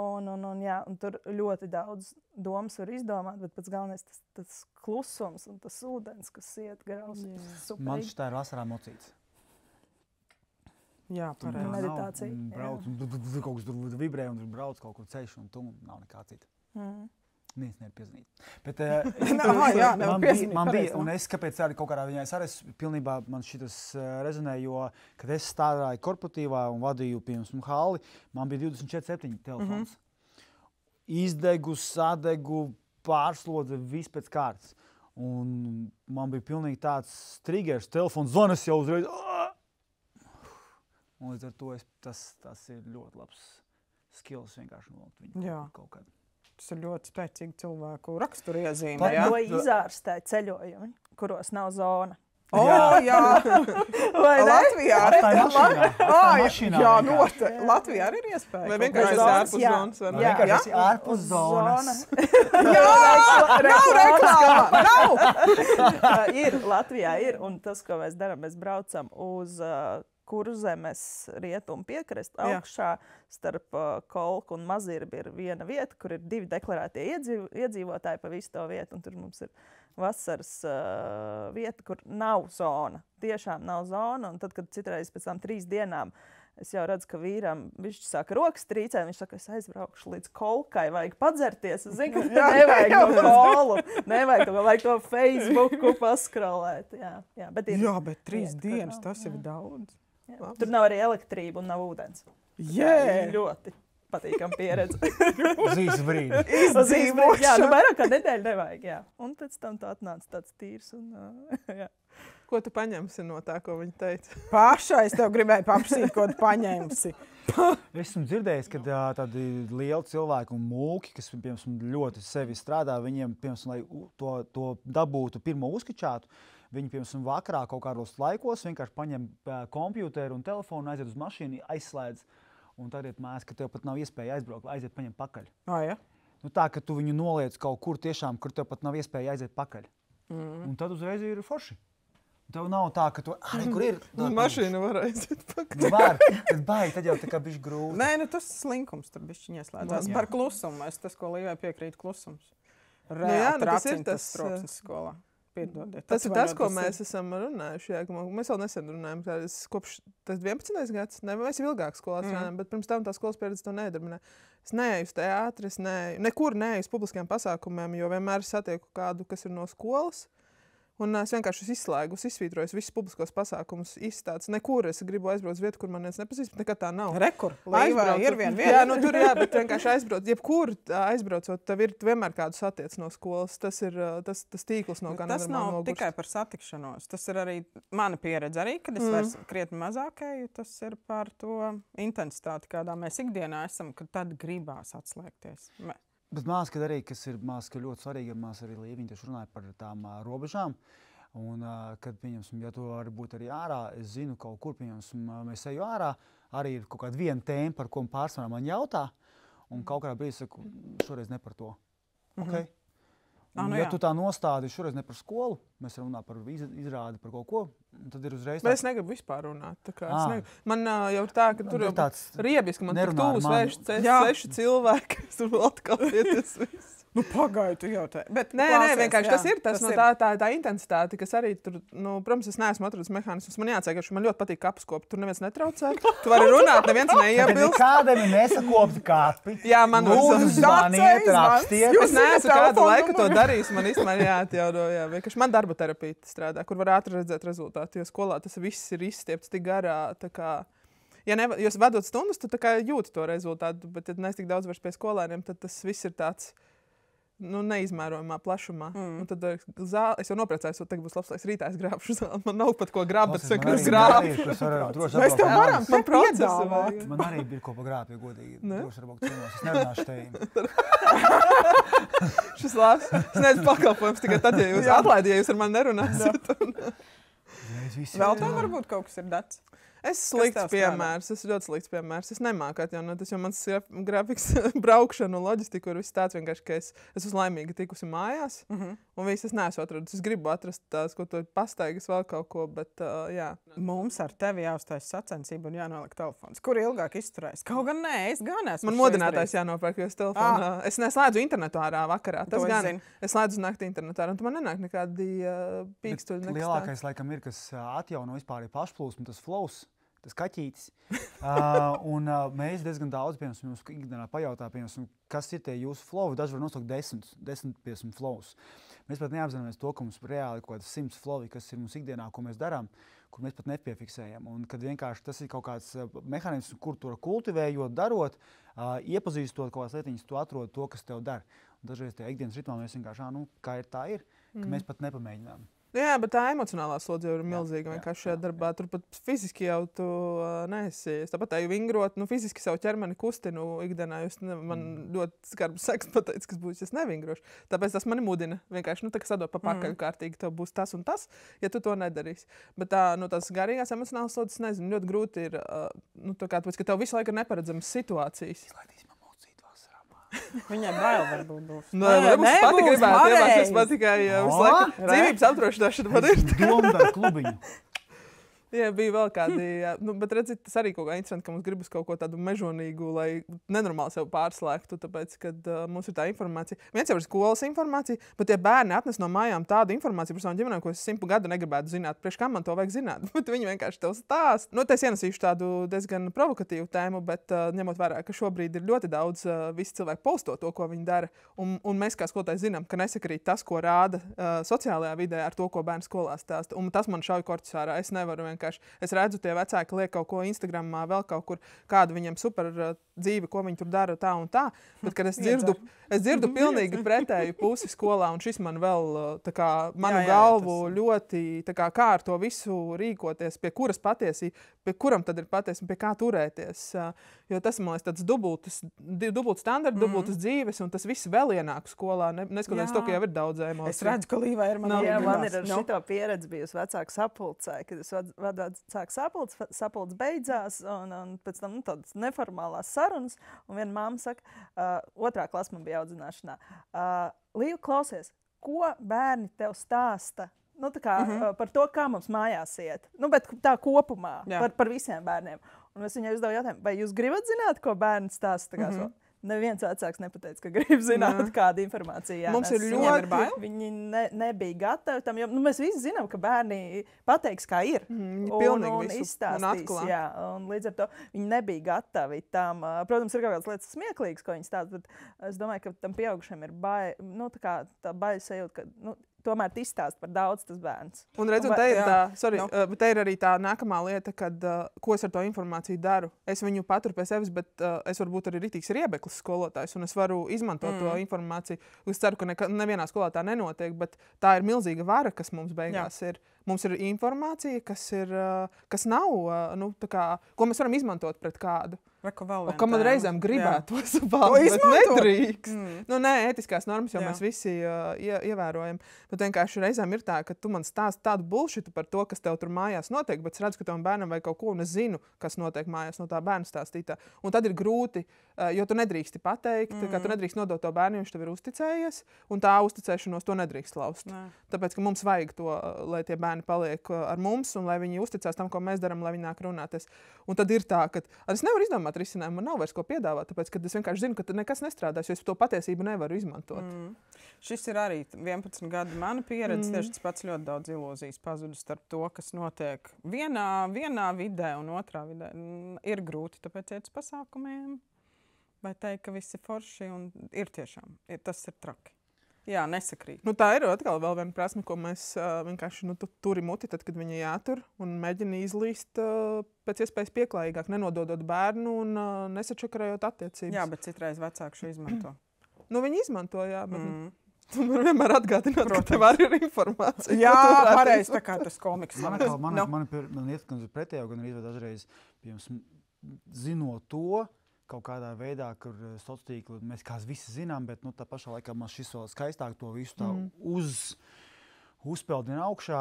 Un tur ļoti daudz domas var izdomāt, bet pēc galvenais tas klusums un tas ūdens, kas iet graus. Man šitā ir vasarā mocīts. Jā, pareizi. Meditācija. Brauc, kaut kas tur vibrē un tur brauc kaut kur ceļš un tu nav nekā cita. Neviens nevar piezinīt. Bet man bija, un es kāpēc arī kaut kādā viņā, es pilnībā man šitas rezonē, jo, kad es strādāju korporatīvā un vadīju pirms halli, man bija 24/7 telefons. Izdegu, sadegu, pārslodze, viss pēc kārtas. Un man bija pilnīgi tāds triggers, telefons zvanas jau uzreiz. Un līdz ar to tas ir ļoti labs skills vienkārši nolikt viņu kaut kādu. Tas ir ļoti spēcīgi cilvēku raksturiezīme. To izārstē ceļojumi, kuros nav zona. Jā. Vai ne? Latvijā arī mašīnā. Jā, noteikti. Latvijā arī ir iespēja. Vai vienkārši esi ārpus zonas? Vienkārši esi ārpus zonas. Nav reklāma! Nav! Latvijā ir. Un tas, ko mēs darām, mēs braucam uz Kurzemes rietumu piekrastu augšā starp Kolku un Mazirbi ir viena vieta, kur ir 2 deklarētie iedzīvotāji pa visu to vietu. Un tur mums ir vasaras vieta, kur nav zona. Tiešām nav zona. Un tad, kad citreiz pēc tam 3 dienām es jau redzu, ka vīram viņš saka rokas trīcē, viņš saka, es aizbraukšu līdz Kolkai, vajag padzerties. Es zinu, ka nevajag to kolu, nevajag to Facebooku paskrolēt. Jā, bet 3 dienas, tas ir daudz. Tur nav arī elektrība un nav ūdens. Ļoti patīkama pieredze. Uz īsu brīdi. Jā, vairāk kā nedēļu nevajag. Jā. Un pēc tam tu atnāc tāds tīrs. Ko tu paņemsi no tā, ko viņi teica? Pašai es tev gribēju paprasīt, ko tu paņemsi. Esmu dzirdējis, ka tādi lieli cilvēki un mūki, kas piemēram ļoti sevi strādā, viņiem, piemēram, lai to dabūtu pirmo uzkačātu, viņi, piemēram, vakarā kaut kādos laikos vienkārši paņem kompjuteru un telefonu, aiziet uz mašīnu, aizslēdz. Un tagad mēs, ka tev pat nav iespēja aizbraukt, aiziet paņemt pakaļ. Ja? Tā, ka tu viņu noliec kaut kur tiešām, kur tev pat nav iespēja aiziet pakaļ. Un tad uzreiz ir forši. Tev nav tā, ka tu kur ir? Mašīna var aiziet pakaļ. Var, tad baigi, tad jau tā kā bišķi grūti. Nē, tas slinkums tur bišķi ieslēdzās. Par klusumu. Es tas, ko Līvai piekrīt, klusums. Tas ir tas troksnis skolā. Piedodiet. Tas ir tas, ko mēs esam runājuši. Jā, mēs vēl nesen runājam. Kopš 11. gads, mēs jau ilgāk skolā strādājam, bet pirms tam tā skolas pieredze to nedarbināja. Es neeju uz teātri, nekur neeju uz publiskiem pasākumiem, jo vienmēr satieku kādu, kas ir no skolas. Un es vienkārši izslēgu, izsvītroju visus publiskos pasākumus, izstādes. Nekur es gribu aizbraukt uz vietu, kur man nepazīst, bet nekad tā nav. Rekur, Līvā ir viena vieta. Jā, tur bet vienkārši aizbraukt. Jebkur aizbraucot, tev ir vienmēr kādu satiec no skolas. Tas ir tas tīkls, no kā tas nav tikai par satikšanos. Tas ir arī mana pieredze arī, kad es vairs krietni mazākēju. Tas ir par to intensitāti, kādā mēs ikdienā esam, kad tad gribās atslēgties. Bet māska arī, kas ir māska ļoti svarīga, māsa arī Līviņa tieši runāja par tām robežām. Un, kad, pieņemsim, ja tu vari būt arī ārā, es zinu kaut kur, pieņemsim, mēs eju ārā, arī ir kaut kāda viena tēma, par ko pārsvarā man jautā. Un kaut kādā brīdī saku, šoreiz ne par to. Okay? Nu ja tu tā nostādi, šoreiz ne par skolu, mēs runājam par izrādi, par kaut ko, tad ir uzreiz Bet es negribu vispār runāt. Man jau ir tā, ka tur ir tāds riebis, ka man tur tūs sveši cilvēki, kas tur atkal ieties viss. Nu, pagaidu, tu jau tā. Nē, vienkārši tas ir tas, tā intensitāte, kas arī tur, protams, es neesmu atradis mehānismus. Man jāatcer, ka man ļoti patīk kapas kopt. Tur neviens netraucē. Tu vari runāt, neviens neiebilst. Kādam ir nesakopti kapi. Jā, man lūdzu zvaniet, rakstiet. Es neesmu kādu laiku to darījis. Man īstenībā jāatjauno, vienkārši man darba terapija strādā, kur var ātri redzēt rezultātu. Jo skolā tas viss ir izstiepts tik garā, tā kā... Ja jūs vedot stundas, tu tā kā jūti to rezultātu, bet ja neesi tik daudz vairs pie skolēniem, tad tas viss ir tāds... neizmērojamā plašumā. Tad es jau nopriecājos, ka tagad būs labs laiks rītā, es grābšu zāli. Man nav pat ko grābt, bet es grābšu. Mēs tev varam piedāvāt. Man arī bija ko pagrābt, ja godīgi. Droši varbūt ciemos. Es nerunāšu tejiem. Šis labs. Es neesmu pakalpojums tikai tad, ja jūs atlaidi, ja jūs ar mani nerunāsiet. Vēl tev varbūt kaut kas ir dats. Es esmu ļoti slikts piemērs. Es nemāku atjaunot. Tas jau mans grafiks, braukšana un loģistika ir viss tāds vienkārši, ka es esmu laimīga tikusi mājās. Un viss es neesmu atradis. Es gribu atrast tās, ko tu pastaigas vēl kaut ko, bet jā. Mums ar tevi jāuztais sacensība un jānoliek telefons. Kur ilgāk izturēs? Kaut gan nē, es gan esmu. Man modinātājs jānopērk, jo es telefonā. Es neslēdzu internetu ārā vakarā. Tas gan. Es slēdzu nakti internetu ārā, un tu man nenāk nekādi pīkstuļi. Lielākais laikam ir, kas atjauno vispār ir pašplūsmu, tas flows. Tas kaķītis. Mēs diezgan daudz, piemēram, mums ikdienā pajautā, piemēram, kas ir tie jūsu flowi. Daži var nosaukt 10 piemēram, flows. Mēs pat neapzināmies to, ka mums reāli kaut kāds 100 flowi, kas ir mums ikdienā, ko mēs darām, kur mēs pat nepiefiksējam. Un kad vienkārši tas ir kaut kāds mehānisms, kur to kultivējot, darot, iepazīstot kaut kādas lietiņas, tu atrod to, kas tev dar. Un dažreiz tajā ikdienas ritmā mēs vienkārši, kā ir tā ir, ka mēs pat nepamēģinām. Jā, bet tā emocionālā slodze jau ir milzīga. Vienkārši šajā darbā tur pat fiziski jau tu neesi. Tāpat tā jau vingrot, fiziski savu ķermeni kustinu ikdienā. Man ļoti skarbs seks pateicis, kas būs, ja es nevingrošu. Tāpēc tas mani mudina. Vienkārši, tā kā sadot pa pakaļ kārtīgi, tev būs tas un tas, ja tu to nedarīsi. Bet tās garīgās emocionālās slodzes, nezinu, ļoti grūti ir, tāpēc, ka tev visu laiku ir neparedzamas situācijas. Viņai bail varbūt būs. Mums pati gribētu iemācīties man tikai visu laiku dzīvības apdrošināšana man ir. Domdara klubiņu. Jā, bija vēl kādi, bet redziet, tas arī kaut kā interesanti, ka mums gribas kaut ko tādu mežonīgu, lai nenormāli sev pārslēgtu, tāpēc, kad mums ir tā informācija. Viens jau ir skolas informācija, bet ja bērni atnes no mājām tādu informāciju par savām ģimenēm, ko es 100 gadu negribētu zināt, priekš kā man to vajag zināt, bet viņi vienkārši tev stāst. Es ienesīšu tādu diezgan provokatīvu tēmu, bet ņemot vērā, ka šobrīd ir ļoti daudz visi cilvēki posto to, ko viņi dara, un mēs kā skolotāji zinām, ka nesakrīt tas, ko rāda sociālajā vidē ar to, ko bērni skolā stāsta, un tas man šauj korķus ārā. Es nevaru es redzu, tie vecāki liek kaut ko Instagramā, vēl kaut kur, kādu viņam super dzīvi, ko viņi tur dara tā un tā. Bet, kad es dzirdu pilnīgi pretēju pusi skolā, un šis man vēl manu galvu ļoti, kā ar to visu rīkoties, pie kuras patiesība, pie kuram tad ir patiesība, pie kā turēties. Jo tas, man liekas, tāds dubult standarti, dubultas dzīves, un tas viss vēl ienāk skolā, neskatoties to, ka jau ir daudz emociju. Es redzu, ka Līva ir man ir ar šito pieredzi bijusi vecāku sapulcē, kad es vadu sāk sapulces beidzās, un pēc tam tādas neformālās sarunas, un viena mamma saka, 2. klasa man bija audzināšanā, Līva, klausies, ko bērni tev stāsta? Par to, kā mums mājās iet. Bet tā kopumā, par visiem bērniem. Un es viņai uzdevu jautājumu, vai jūs gribat zināt, ko bērni stāsta? Neviens vecāks nepateica, ka grib zināt, kāda informācija jānes. Mums ir ļoti viņi nebija gatavi tam, jo mēs visi zinām, ka bērni pateiks, kā ir. Un izstāstīs. Un līdz ar to viņi nebija gatavi tam. Protams, ir kaut kādas lietas smieklīgas, ko viņi stāsta, bet es domāju, ka tam pieaugušiem ir tā baila sajūta, ka tomēr izstāst par daudz tas bērns. Un redzot, te ir arī tā nākamā lieta, kad, ko es ar to informāciju daru. Es viņu paturu pie sevis, bet es varu būt arī ritīgs riebeklis skolotājs, un es varu izmantot to informāciju. Es ceru, ka nevienā skolā tā nenotiek, bet tā ir milzīga vara, kas mums beigās ir. Mums ir informācija, kas nav, ko mēs varam izmantot pret kādu. Ka man reizēm gribētos bāzt, bet nedrīkst. Nu, nē, ētiskās normas jau mēs visi ievērojam. Bet vienkārši reizēm ir tā, ka tu man stāsti tādu bullshitu par to, kas tev tur mājās notiek, bet es redzu, ka tam bērnam vajag kaut ko, un es zinu, kas notiek mājās no tā bērna stāstītā. Un tad ir grūti, jo tu nedrīksti pateikt, ka tu nedrīkst nodot to bērnu, viņš tev ir uzticējies, un tā uzticēšanos to nedrīkst laust. Tāpēc, ka mums vajag to, lai tie bērni paliek ar mums, un lai viņi uzticās tam, ko mēs darām, lai viņi nāk runāties. Un tad ir tā, ka es nevaru izdomāt risinājumu, man nav vairs ko piedāvāt, tāpēc, ka es vienkārši zinu, ka nekas nestrādās, jo es to patiesību nevaru izmantot. Šis ir arī 11 gadu mana pieredze, tieši tas pats ļoti daudz ilūzijas pazudis starp to, kas notiek vienā vidē un otrā vidē. Ir grūti, tāpēc iet uz pasākumiem, vai teikt, ka viss ir forši, un ir tiešām, tas ir traki. Jā, nesakrīt. Nu, tā ir atkal vēl viena prasme, ko mēs vienkārši turi muti, tad, kad viņa jātur un mēģina izlīst pēc iespējas pieklājīgāk, nenododot bērnu un nesačakarējot attiecības. Jā, bet citreiz vecāki šo izmanto. Nu, viņi izmanto, jā, bet tu man vienmēr atgādināt, ka tev arī ir informācija. Jā, pareizi, tā kā tas komiks. Man iet gan pretējo, gan arī dažreiz, zinot to, kaut kādā veidā, kur sociālā tīkla mēs kā visi zinām, bet tā pašā laikā man šis vēl skaistāk to visu tā uzpeldina augšā.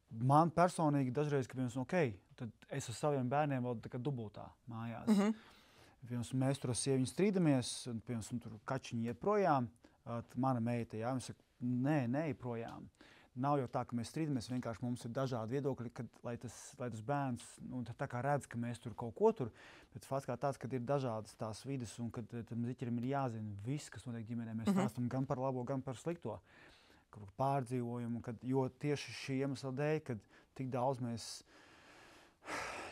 Man personīgi dažreiz, ka tad es ar saviem bērniem vēl tā kā dubultā mājās. Mēs tur ar sieviņu strīdamies, un tur kačiņi iet projām. Mana meita, viņa saka, nē, projām. Nav jau tā, ka mēs strīdamies, vienkārši mums ir dažādi viedokļi, lai tas bērns tā kā redz, ka mēs tur kaut ko tur, bet fakts kā tāds, kad ir dažādas tās vides un kad tam ziķerim ir jāzina viss, kas notiek ģimenē. Mēs stāstam gan par labo, gan par slikto pārdzīvojumu, jo tieši šī iemesla dēļ, kad tik daudz mēs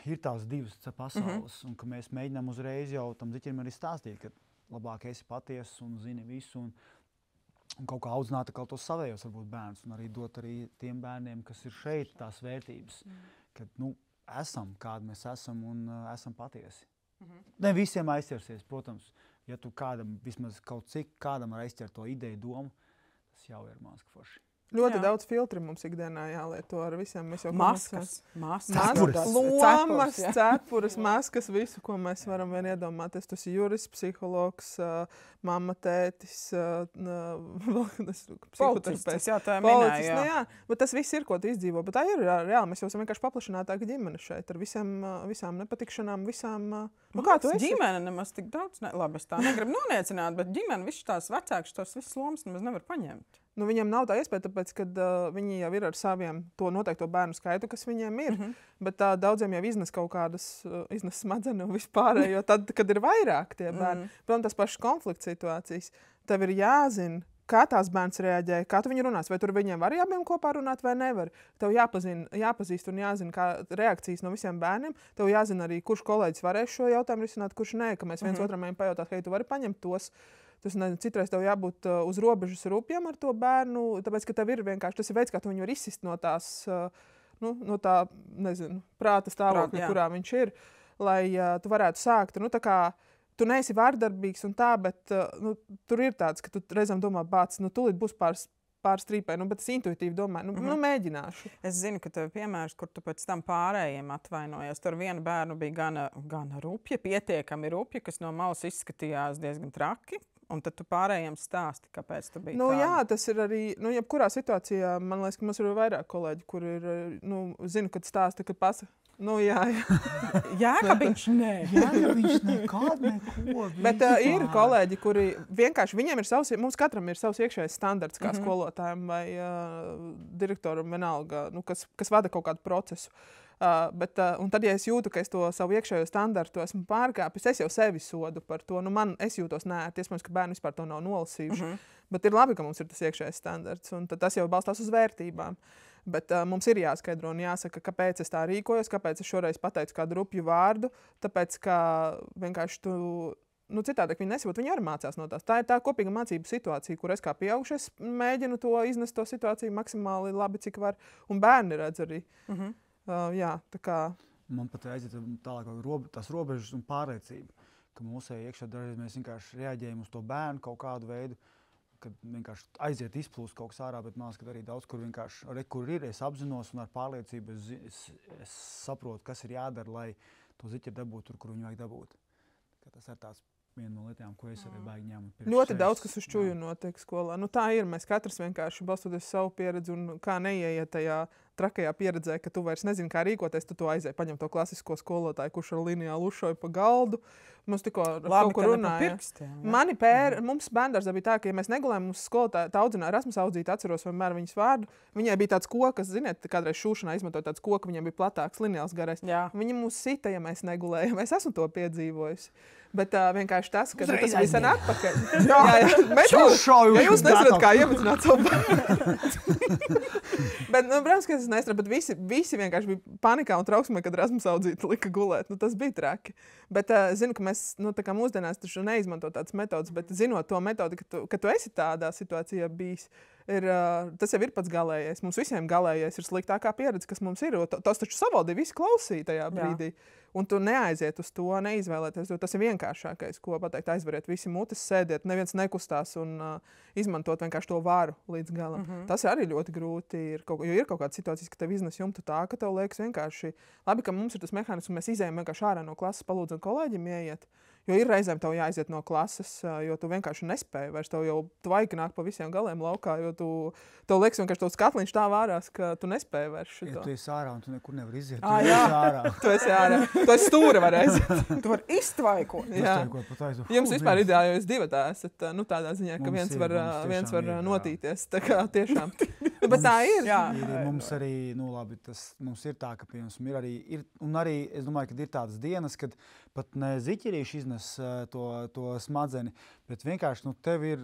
ir tās divas pasaules un ka mēs mēģinām uzreiz jau tam ziķerim arī stāstīt, ka labāk esi patiess un zini visu un kaut kā audzināt tos savējos varbūt bērnus un arī dot arī tiem bērniem, kas ir šeit, tās vērtības, kad esam, kādi mēs esam un esam patiesi. Ne visiem aizķersies, protams, ja tu kādam, vismaz kaut cik kādam var aizķert to ideju, domu, tas jau ir maz forši. Ļoti daudz filtri mums ikdienā jālieto ar visiem. Maskas, lomas, cepures, maskas, visu, ko mēs varam vien iedomāties. Tas ir jurists, psihologs, mamma, tētis, psihoterapeits. Jā, tā minēja. Jā, bet tas viss ir, ko tu izdzīvo. Bet tā ir reāli. Mēs jau esam vienkārši paplašinātāka ģimene šeit ar visām nepatikšanām, visām. Kā tu esi? Ģimene nemaz tik daudz. Labi, es tā negribu noniecināt, bet ģimene visu tās vecākas, tos visas lomas nemaz nevar paņemt. Nu, viņiem nav tā iespēja, tāpēc, ka viņi jau ir ar saviem to noteikto bērnu skaitu, kas viņiem ir. Bet daudziem jau iznes kaut kādas smadzenes un vispārējo, tad, kad ir vairāk tie bērni. Protams, tas pašas konflikts situācijas. Tev ir jāzina, kā tās bērns reaģē, kā tu viņu runās. Vai tur viņiem var abiem kopā runāt vai nevar. Tev jāpazīst un jāzina, kā reakcijas no visiem bērniem. Tev jāzina arī, kurš kolēģis varēs šo jautājumu risināt, kurš nē, ka mēs viens otram ejam pajautāt, hei, tu vari paņemt tos. Citreiz tev jābūt uz robežas rupjam ar to bērnu, tāpēc, ka tev ir vienkārši tas ir veids, kā tu viņu var izsist no tās, no tā, nezinu, prāta stāvokļa, kurā viņš ir, lai tu varētu sākt. Tā kā tu neesi vārdarbīgs un tā, bet tur ir tāds, ka tu reizēm domā, bāc, tūlīt būs pārstrīpē, bet es intuitīvi domāju, mēģināšu. Es zinu, ka tev piemērs, kur tu pēc tam pārējiem atvainojies. Tur viena bērnu bija gan rupja, pietiekami rupja, kas no malas izskatījās diezgan traki. Un tad tu pārējiem stāsti, kāpēc tu biji tāda. Jā, tas ir arī, jebkurā situācijā, man liekas, ka mums ir vairāk kolēģi, kuri ir, zinu, kad stāsta, kad pasaka. Jā. Jēkabiņš nē. Jēkabiņš nekād neko. Bet ir kolēģi, kuri vienkārši, viņiem ir savs, mums katram ir savs iekšējais standarts, kā skolotājiem vai direktoram vienalga, kas vada kaut kādu procesu. Un tad, ja es jūtu, ka es to savu iekšējo standartu esmu pārkāpis, es jau sevi sodu par to. Es jūtos neērti, iespējams, ka bērni vispār to nav nolasījuši. Bet ir labi, ka mums ir tas iekšējais standarts, un tas jau balstās uz vērtībām. Bet mums ir jāskaidro un jāsaka, kāpēc es tā rīkojos, kāpēc es šoreiz pateicu kādu rupju vārdu, tāpēc, ka vienkārši citādāk viņi nesaprot, viņi arī mācās no tās. Tā ir tā kopīga mācību situācija, kur es kā pieaugušais mēģinu to iznest to situāciju maksimāli labi, cik var, un bērni redz arī. Jā, tā kā. Man pat aiziet tālāk tās robežas un pārliecība, ka mūsēji iekšā dažreiz mēs vienkārši reaģējam uz to bērnu kaut kādu veidu, kad vienkārši aiziet izplūst kaut kas ārā, bet man liekas, ka arī daudz, kur vienkārši, kur ir, es apzinos un ar pārliecību es saprotu, kas ir jādara, lai to ziķeri dabūtu tur, kur viņu vajag dabūt. Tas ir tās viena no lietām, ko es arī baigi ņemu. Ļoti daudz, kas uz čuju notiek skolā. Nu, tā ir. Mēs katrs vienkārši balstoties savu pieredzi un kā neieiet tajā trakajā pieredzē, ka tu vairs nezini, kā rīkoties, tu to aizēji, paņem to klasisko skolotāju, kurš ar lineālu uzšoja pa galdu. Mums tikko kaut ko runāja. Mums bērndārzā bija tā, ka, ja mēs negulējām, mums skolotāja tā audzināja Erasmus audzīti, atceros vienmēr viņas vārdu. Viņai bija tāds kokas, ziniet, kādreiz šūšanā izmantoja tāds koka, viņam bija platāks lineāls garais. Viņa mūs sita, ja mēs negulējām. Es esmu to piedzīvojusi. Bet vienkārši tas, ka tas viss ir atpakaļ. Ja jūs nesarat, kā iemetināt savu bērnu. Bet, protams, ka es nesapratu, bet visi vienkārši bija panikā un trauksmē, kad Erasmus audzīti lika gulēt. Tas bija traki. Bet zinu, ka mēs mūsdienās taču neizmanto tādas metodas, bet zinot to metodi, ka tu esi tādā situācijā bijis, tas jau ir pats galējais. Mums visiem galējais ir sliktākā pieredze, kas mums ir. Tos taču savaldīja visi klausīja tajā brīdī. Un tu neaiziet uz to, neizvēlēties, jo tas ir vienkāršākais, ko pateikt. Aizveriet visi mutes, sēdiet, neviens nekustās un izmantot vienkārši to varu līdz galam. Tas arī ļoti grūti ir, jo ir kaut kāda situācija, ka tev iznes jumtu tā, ka tev liekas vienkārši labi, ka mums ir tas mehānisms, mēs izējam vienkārši ārā no klases, palūdzam kolēģim ieiet. Jo ir reizēm tev jāaiziet no klases, jo tu vienkārši nespēji vairs. Tev jau tvaiki nāk pa visiem galiem laukā, jo tev liekas vienkārši tos katliņš tā vārās, ka tu nespēji vairs šito. Ja tu esi ārā un tu nekur nevar iziet, tu esi ārā. Tu esi stūra var aiziet. Tu var iztvaikot. Jums vispār ideāli, jo jūs divatā esat tādā ziņā, ka viens var notīties. Tā kā tiešām. Bet tā ir. Mums arī, labi, tas mums ir tā, ka pie mums ir arī, un arī es domāju, ka ir tādas dienas, kad pat ne ziķerīši iznes to smadzeni, bet vienkārši tev ir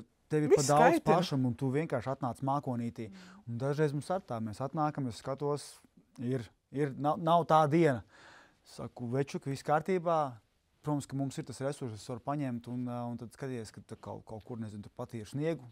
pa daudz pašam, un tu vienkārši atnāc mākonītī. Un dažreiz mums ar tā, mēs atnākam, es skatos, nav tā diena. Saku, večuk, viss kārtībā. Protams, ka mums ir tas resurss, kas var paņemt, un tad skaties, ka kaut kur, nezinu, tu patīri sniegu.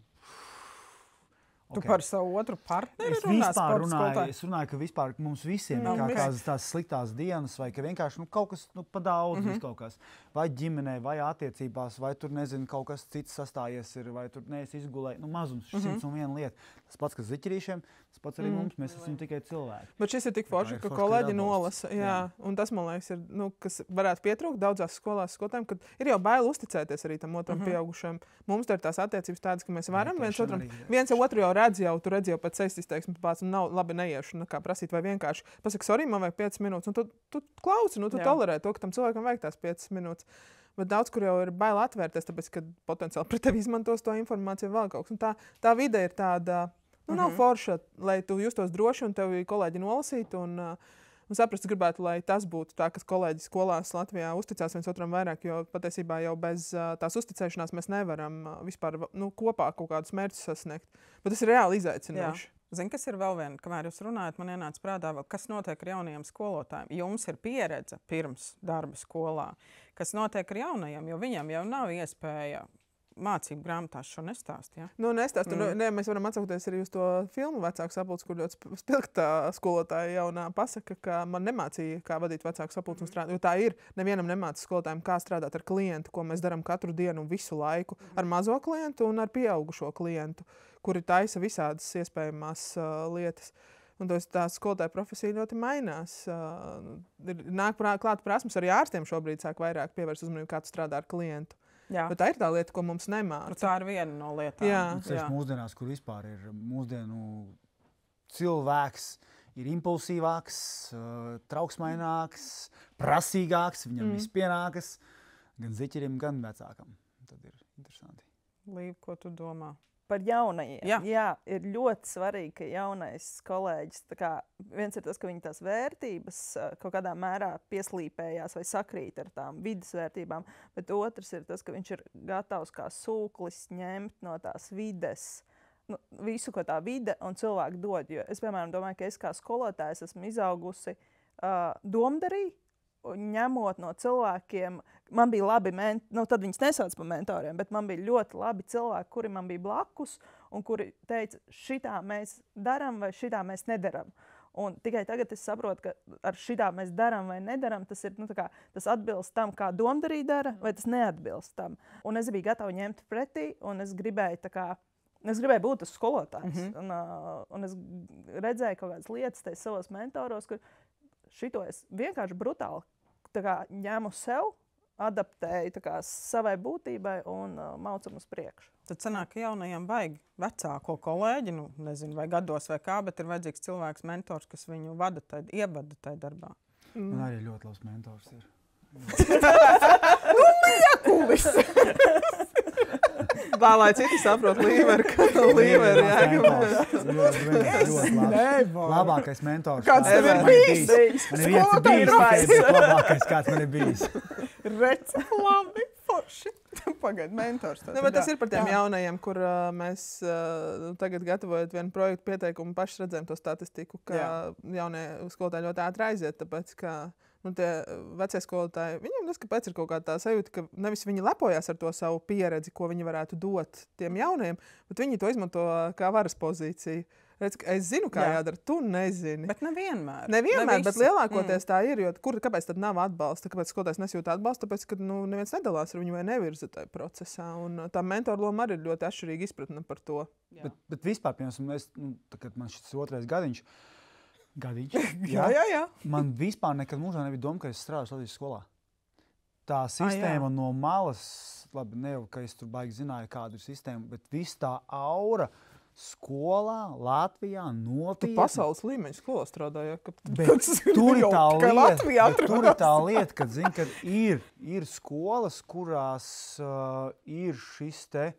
Tu par savu otru partneri runā sporta skolotājā? Es runāju, ka vispār mums visiem ir kādas tās sliktās dienas, vai ka vienkārši kaut kas pa daudz, kaut kas. Vai ģimenē, vai attiecībās, vai tur, nezinu, kaut kas cits sastājies ir, vai tur neesi izgulēji. Mazums, 101 lieta. Tas pats, kas ziķerīšiem, tas pats arī mums, mēs esam tikai cilvēki. Bet šis ir tik forši, ka kolēģi nolasa. Jā, un tas, man liekas, ir, kas varētu pietrūkt daudzās skolās skotājiem, kad ir jau bail uzticēties arī tam otram pieaugušajam. Mums ir tās attiecības tādas, ka mēs varam viens otru jau redz jau, tu redz jau pēc sejas izteiksmes pats, un nav labi neiešu, kā prasīt, vai vienkārši pasaka, sorry, man vajag 5 minūtes, un tu klausi, tu tolerē to, ka tam cilvēkam vajag tās 5 minūtes. Bet daudz, kur jau ir bail atvērties, tāpēc, ka potenciāli pret tevi izmantos to informāciju vēl kaut kas. Un tā vide ir tāda, nav forša, lai tu justos droši un tevi kolēģi nolasītu. Un saprast, gribētu, lai tas būtu tā, ka kolēģi skolās Latvijā uzticās viens otram vairāk, jo patiesībā jau bez tās uzticēšanās mēs nevaram vispār kopā kaut kādus mērķus sasniegt. Bet tas ir reāli izaicinoši. Zini, kas ir vēl viena, kamēr jūs runājat, man ienāca prātā, kas notiek ar jaunajiem skolotājiem. Jums ir pieredze pirms darba skolā, kas notiek ar jaunajiem, jo viņam jau nav iespēja mācību grāmatās šo nestāst. Ja? Nestāst. Mēs varam atsaukties arī uz to filmu Vecāku sapulci, kur ļoti spilgtā skolotāja jaunā pasaka, ka man nemācīja, kā vadīt vecāku sapulci un strādāt. Jo tā ir, nevienam nemāca skolotājiem, kā strādāt ar klientu, ko mēs darām katru dienu un visu laiku. Ar mazo klientu un ar pieaugušo klientu, kuri taisa visādas iespējamās lietas. Un tā skolotāja profesija ļoti mainās. Nāk klāt prasmes, arī ārstiem šobrīd sāk vairāk pievērst uzmanību, kā tu strādā ar klientu. Jā. Bet tā ir tā lieta, ko mums nemāca. Tā ir viena no lietām. Mūsdienās, kur vispār ir mūsdienu cilvēks, ir impulsīvāks, trauksmaināks, prasīgāks, viņam viss pienākas, gan ziķerim, gan vecākam. Tad ir interesanti. Līva, ko tu domā? Par jaunajiem. Jā, ir ļoti svarīgi, ka jaunais kolēģis, viens ir tas, ka viņa tās vērtības kaut kādā mērā pieslīpējās vai sakrīt ar tām vides vērtībām, bet otrs ir tas, ka viņš ir gatavs kā sūklis ņemt no tās vides, visu, ko tā vide un cilvēki dod. Jo es, piemēram, domāju, ka es kā skolotājs esmu izaugusi domdarī, ņemot no cilvēkiem, man bija labi, tad viņas nesauc par mentoriem, bet man bija ļoti labi cilvēki, kuri man bija blakus un kuri teica, šitā mēs daram vai šitā mēs nedaram. Un tikai tagad es saprotu, ka ar šitā mēs daram vai nedaram, tas ir, tas atbilst tam, kā domdarī dara, vai tas neatbilst tam. Un es biju gatava ņemt pretī, un es gribēju būt tas skolotājs. Un es redzēju kaut kādas lietas savos mentoros, kur šito es vienkārši brutāli ņēmu sev, adaptēju tā kā savai būtībai un maucam uz priekšu. Tad sanāk, ka jaunajiem vajag vecāko kolēģi, nu, nezinu, vai gados vai kā, bet ir vajadzīgs cilvēks, mentors, kas viņu ievada tajā darbā. Man arī ļoti labs mentors ir. Liekulis! Tā, lai citi saprot, Līveri, ka Līveri Labākais mentors. Kāds tev ir bijis? Man ir viens bijis, bet labākais, kāds man ir bijis. Redz, labi, forši. Pagaid, mentors. Bet tas ir par tiem jaunajiem, kur mēs tagad gatavojot vienu projektu pieteikumu paši redzējām to statistiku, ka jaunie skolotāji ļoti ātri aiziet, tāpēc, ka tie vecie skolotāji, viņiem kāpēc ir kaut kāda tā sajūta, ka nevis viņi lepojās ar to savu pieredzi, ko viņi varētu dot tiem jaunajiem, bet viņi to izmanto kā varas pozīciju. Redz, es zinu, kā jādara, tu nezini. Bet nevienmēr. Nevienmēr, bet lielākoties tā ir, jo kāpēc tad nav atbalsta? Kāpēc skolotājs nesjūt atbalstu? Tāpēc, ka neviens nedalās ar viņu vai nevirza tajā procesā. Un tā mentora loma arī ir ļoti atšķirīga izpratne par to. Bet vispār, piemēram, kad man šis otrais gadiņš, jā. Man vispār nekad mūžā nebija doma, ka es strādāšu Latvijas skolā. Tā sistēma no malas, labi, ne jau, ka es tur baigi zināju, kāda ir sistēma, bet viss tā aura skolā, Latvijā, nopietni. Tu pasaules līmeņa skolā strādāji, tur ir tā lieta, ka, zini, kad ir skolas, kurās ir šis te,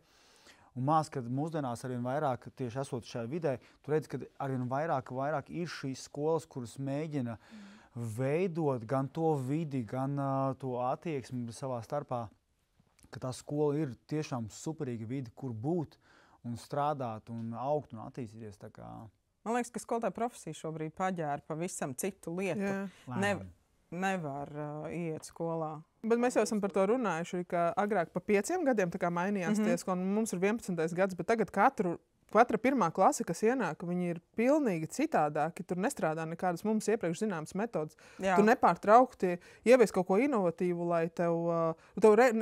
un mās, kad mūsdienās arvien vairāk tieši esot šajā vidē, tu redzi, ka arvien vairāk ir šīs skolas, kuras mēģina veidot gan to vidi, gan to attieksmi savā starpā, ka tā skola ir tiešām superīga vidi, kur būt un strādāt un augt un attīstīties. Tā kā... Man liekas, ka skolotāja profesija šobrīd paģēra pavisam citu lietu. Nevar iet skolā. Bet mēs jau esam par to runājuši, ka agrāk pa 5 gadiem tā kā mainījās tie skoli. Mums ir 11. gads, bet tagad katra pirmā klase, kas ienāk, viņi ir pilnīgi citādāki. Tur nestrādā nekādas mums iepriekš zināmas metodas. Tu nepārtraukti ievies kaut ko inovatīvu, lai tev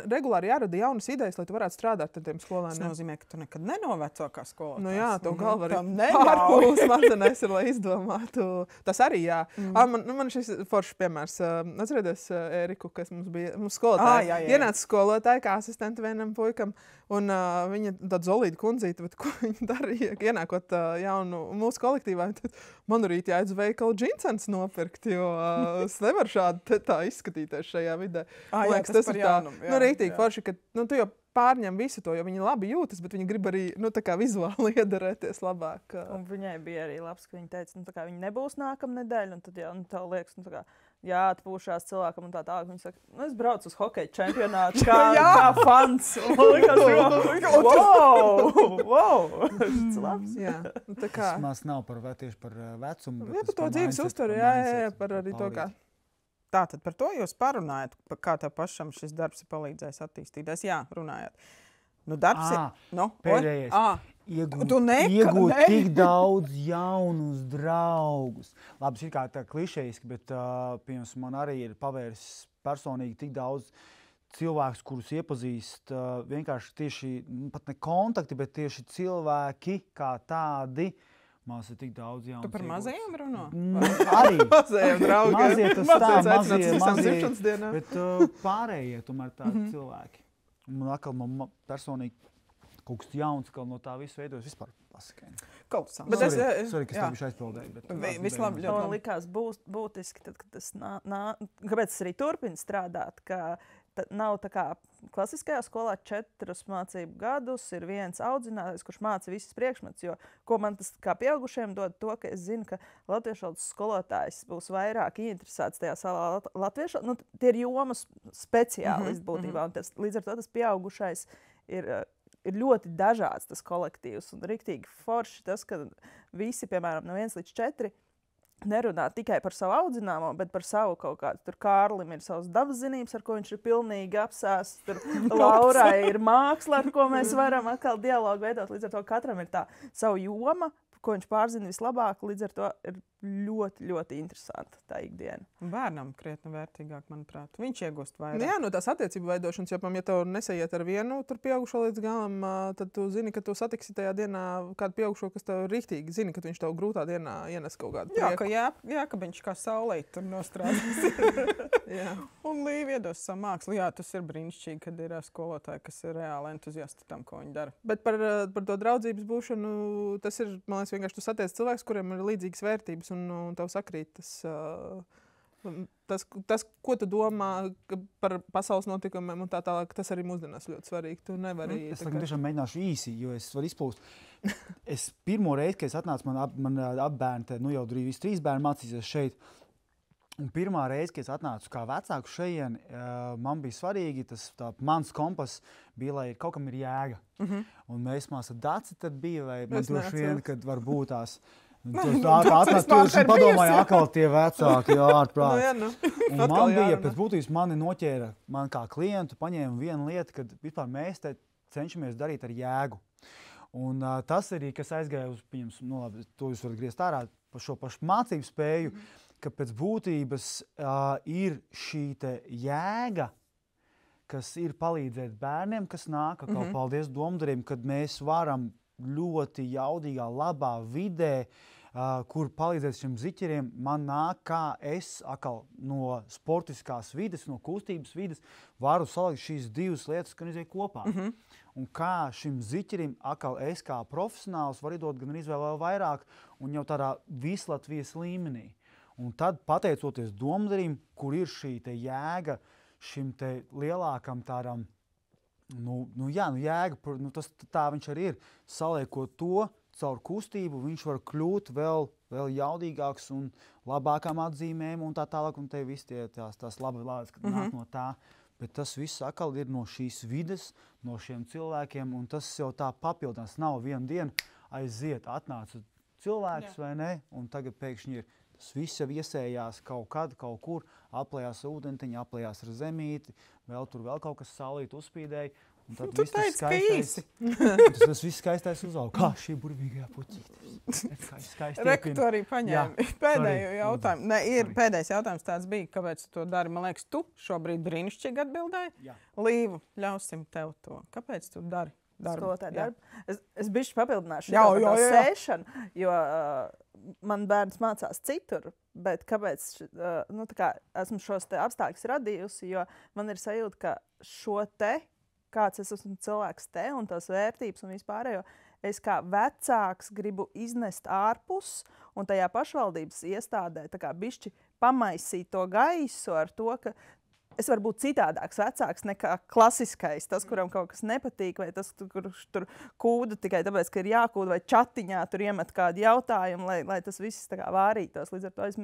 regulāri jārada jaunas idejas, lai tu varētu strādāt ar tiem skolēniem. Tas nozīmē, ka tu nekad nenoveco kā skolotājs. Nu jā, tev galva arī pārpūs smadzenēs ir, lai izdomātu. Tas arī, jā. Man šis foršs piemērs. Atcerieties Eriku, kas mums bija skolotāja. Ienāca skolotāja kā asistenta vienam puikam, un viņa tāda zolīda kundzīte, bet ko viņa darīja, ienākot jaunu mūsu kolektīvā, tad man arī jāiet uz veikalu džinsens nopirkt, jo es nevaru šādi tā izskatīties šajā vidē. Jā, tas par jaunumu. Rīktīgi forši, ka tu jau pārņem visu to, jo viņi labi jūtas, bet viņi grib arī tā vizuāli iedarēties labāk. Un viņai bija arī labs, ka viņa teica, tā kā viņa nebūs nākamnedēļ, un tad jau tā liekas, tā kā jāatpūšās cilvēkam un tā tālāk. Viņa saka, es braucu uz hokeja čempionātu kā fans. Wow! Tas labs. Jā. Tas maz nav tieši par vecumu. Jā, par to dzīves uzturu, jā, par arī to, kā. Tātad par to jūs parunājat, kā tev pašam šis darbs ir palīdzējis attīstīties. Jā, runājat. Nu, darbs ir... Pēdējais. Iegūt tik daudz jaunus draugus. Labi, šī kā tā klišejiski, bet piemēram, man arī ir pavērs personīgi tik daudz cilvēkus, kurus iepazīst vienkārši tieši, pat ne kontakti, bet tieši cilvēki kā tādi. Mums ir tik daudz jaunu. Tu par mazajiem runā? Arī. Mazajiem draugiem. Mazie, bet pārējie tomēr tādi cilvēki. Un atkal man personīgi kaut kas jauns, ka no tā visu veidojas vispār pasakaini. Klausām. Sorry, ka es tev bišķi aizpildēju. Vislabāk. Man likās būtiski, tad, kad tas kāpēc es arī turpinu strādāt, ka nav tā kā klasiskajā skolā 4 mācību gadus, ir viens audzinātājs, kurš māca visas priekšmetus, jo ko man tas kā pieaugušiem dod to, ka es zinu, ka latviešu valodas skolotājs būs vairāk interesēts tajā savā latviešu, tie ir jomas speciālisti būtībā, un līdz ar to tas pieaugušais ir ļoti dažāds tas kolektīvs, un riktīgi forši tas, ka visi, piemēram, no 1 līdz 4, nerunā tikai par savu audzināmo, bet par savu kaut kādu. Tur Kārlim ir savas dabas zinības, ar ko viņš ir pilnīgi apsēsts. Tur Laurai ir māksla, ar ko mēs varam atkal dialogu veidot. Līdz ar to katram ir tā savu joma, ko viņš pārzina vislabāk, līdz ar to ir ļoti, ļoti interesanta tā ikdiena. Bērnam krietni vērtīgāk, manuprāt. Viņš iegūst vairāk. Jā, no tās attiecību veidošanas, jo, ja tev nesaiet ar vienu tur pieaugušo līdz galam, tad tu zini, ka tu satiksi tajā dienā kādu pieaugušo, kas tev riktīgi zini, ka viņš tev grūtā dienā ienes kaut kādu prieku. Jā, ka viņš kā saulīt tur nostrādās. Un Līva iedos savu mākslu. Jā, tas ir brīnišķīgi, kad ir skolotāji, kas ir reāli entuziasti tam, ko viņi dara. Bet par to draudzības būšanu, tas ir, man liekas, vienkārši tu satiec cilvēkus, kuriem ir līdzīgas vērtības. Un tev sakrīt tas, ko tu domā par pasaules notikumiem un tā tālāk, tas arī mūsdienās ļoti svarīgi. Tu nevari... Es tiešām mēģināšu īsi, jo es varu izplūst. Es pirmo reizi, kad es atnācu, man bērni, jau drīz 3 bērni mācīsies šeit. Un pirmā reize, kad es atnācu kā vecāku šeit, man bija svarīgi, mans kompass bija, lai kaut kam ir jēga. Un mēs māsa Daci tad bija, vai man droši vien, kad var būt tās... Tur padomāju, atkal tie vecāki, ārprāt. Un man bija, pēc būtības mani noķēra, man kā klientu paņēma viena lieta, kad vispār mēs te cenšamies darīt ar jēgu. Un tas arī, kas aizgāja uz, to jūs varat griezt ārā, par šo pašu mācību spēju, ka pēc būtības ir šī te jēga, kas ir palīdzēt bērniem, kas nāk, kā paldies domdariem, kad mēs varam ļoti jaudīgā, labā vidē, kur palīdzēt šiem ziķeriem, man nāk, kā es atkal no sportiskās vides, no kustības vides, varu salikt šīs divas lietas, kas iziet kopā. Un kā šim ziķerim atkal es kā profesionāls varu iedot gan izvēl vairāk un jau tādā Vislatvijas līmenī. Un tad, pateicoties domdarim, kur ir šī te jēga šim te lielākam tādam, jēga, tā viņš arī ir. Saliekot to caur kustību, viņš var kļūt vēl jaudīgāks un labākām atzīmēm un tā tālāk. Un te viss tās labi lietas, kad nāk no tā. Bet tas viss atkal ir no šīs vides, no šiem cilvēkiem. Un tas jau tā papildinās. Nav vienu dienu aiziet, atnāca cilvēks vai ne, un tagad pēkšņi ir. Tas viss jau iesējās kaut kad, kaut kur, aplējās ūdentiņi, aplējās ar zemīti, vēl kaut kas saulīt uzspīdēja. Un tad tu teici, ka īsi. Tas viss skaistais uzauga. Kā šī burvīgajā puķīte. Reku tu arī paņēmi pēdējo jautājumu. Ne, pēdējais jautājums tāds bija, kāpēc tu to dari. Man liekas, tu šobrīd brīnišķīgi atbildēji. Līvu, ļausim tev to. Kāpēc tu dari? Skolotāju darbu. Es bišķi papildināšu šo sēšanu, jo man bērns mācās citur, bet kāpēc esmu šos te apstākļus radījusi, jo man ir sajūta, ka šo te, kāds es esmu cilvēks te un tās vērtības un vispārējo, es kā vecāks gribu iznest ārpus un tajā pašvaldības iestādē tā kā bišķi pamaisīt to gaisu ar to, ka es varu būt citādāks vecāks nekā klasiskais, tas, kuram kaut kas nepatīk, vai tas, kurš tur kūda tikai tāpēc, ka ir jākūda, vai čatiņā tur iemet kādu jautājumu, lai tas viss tā kā vārītos. Līdz ar to es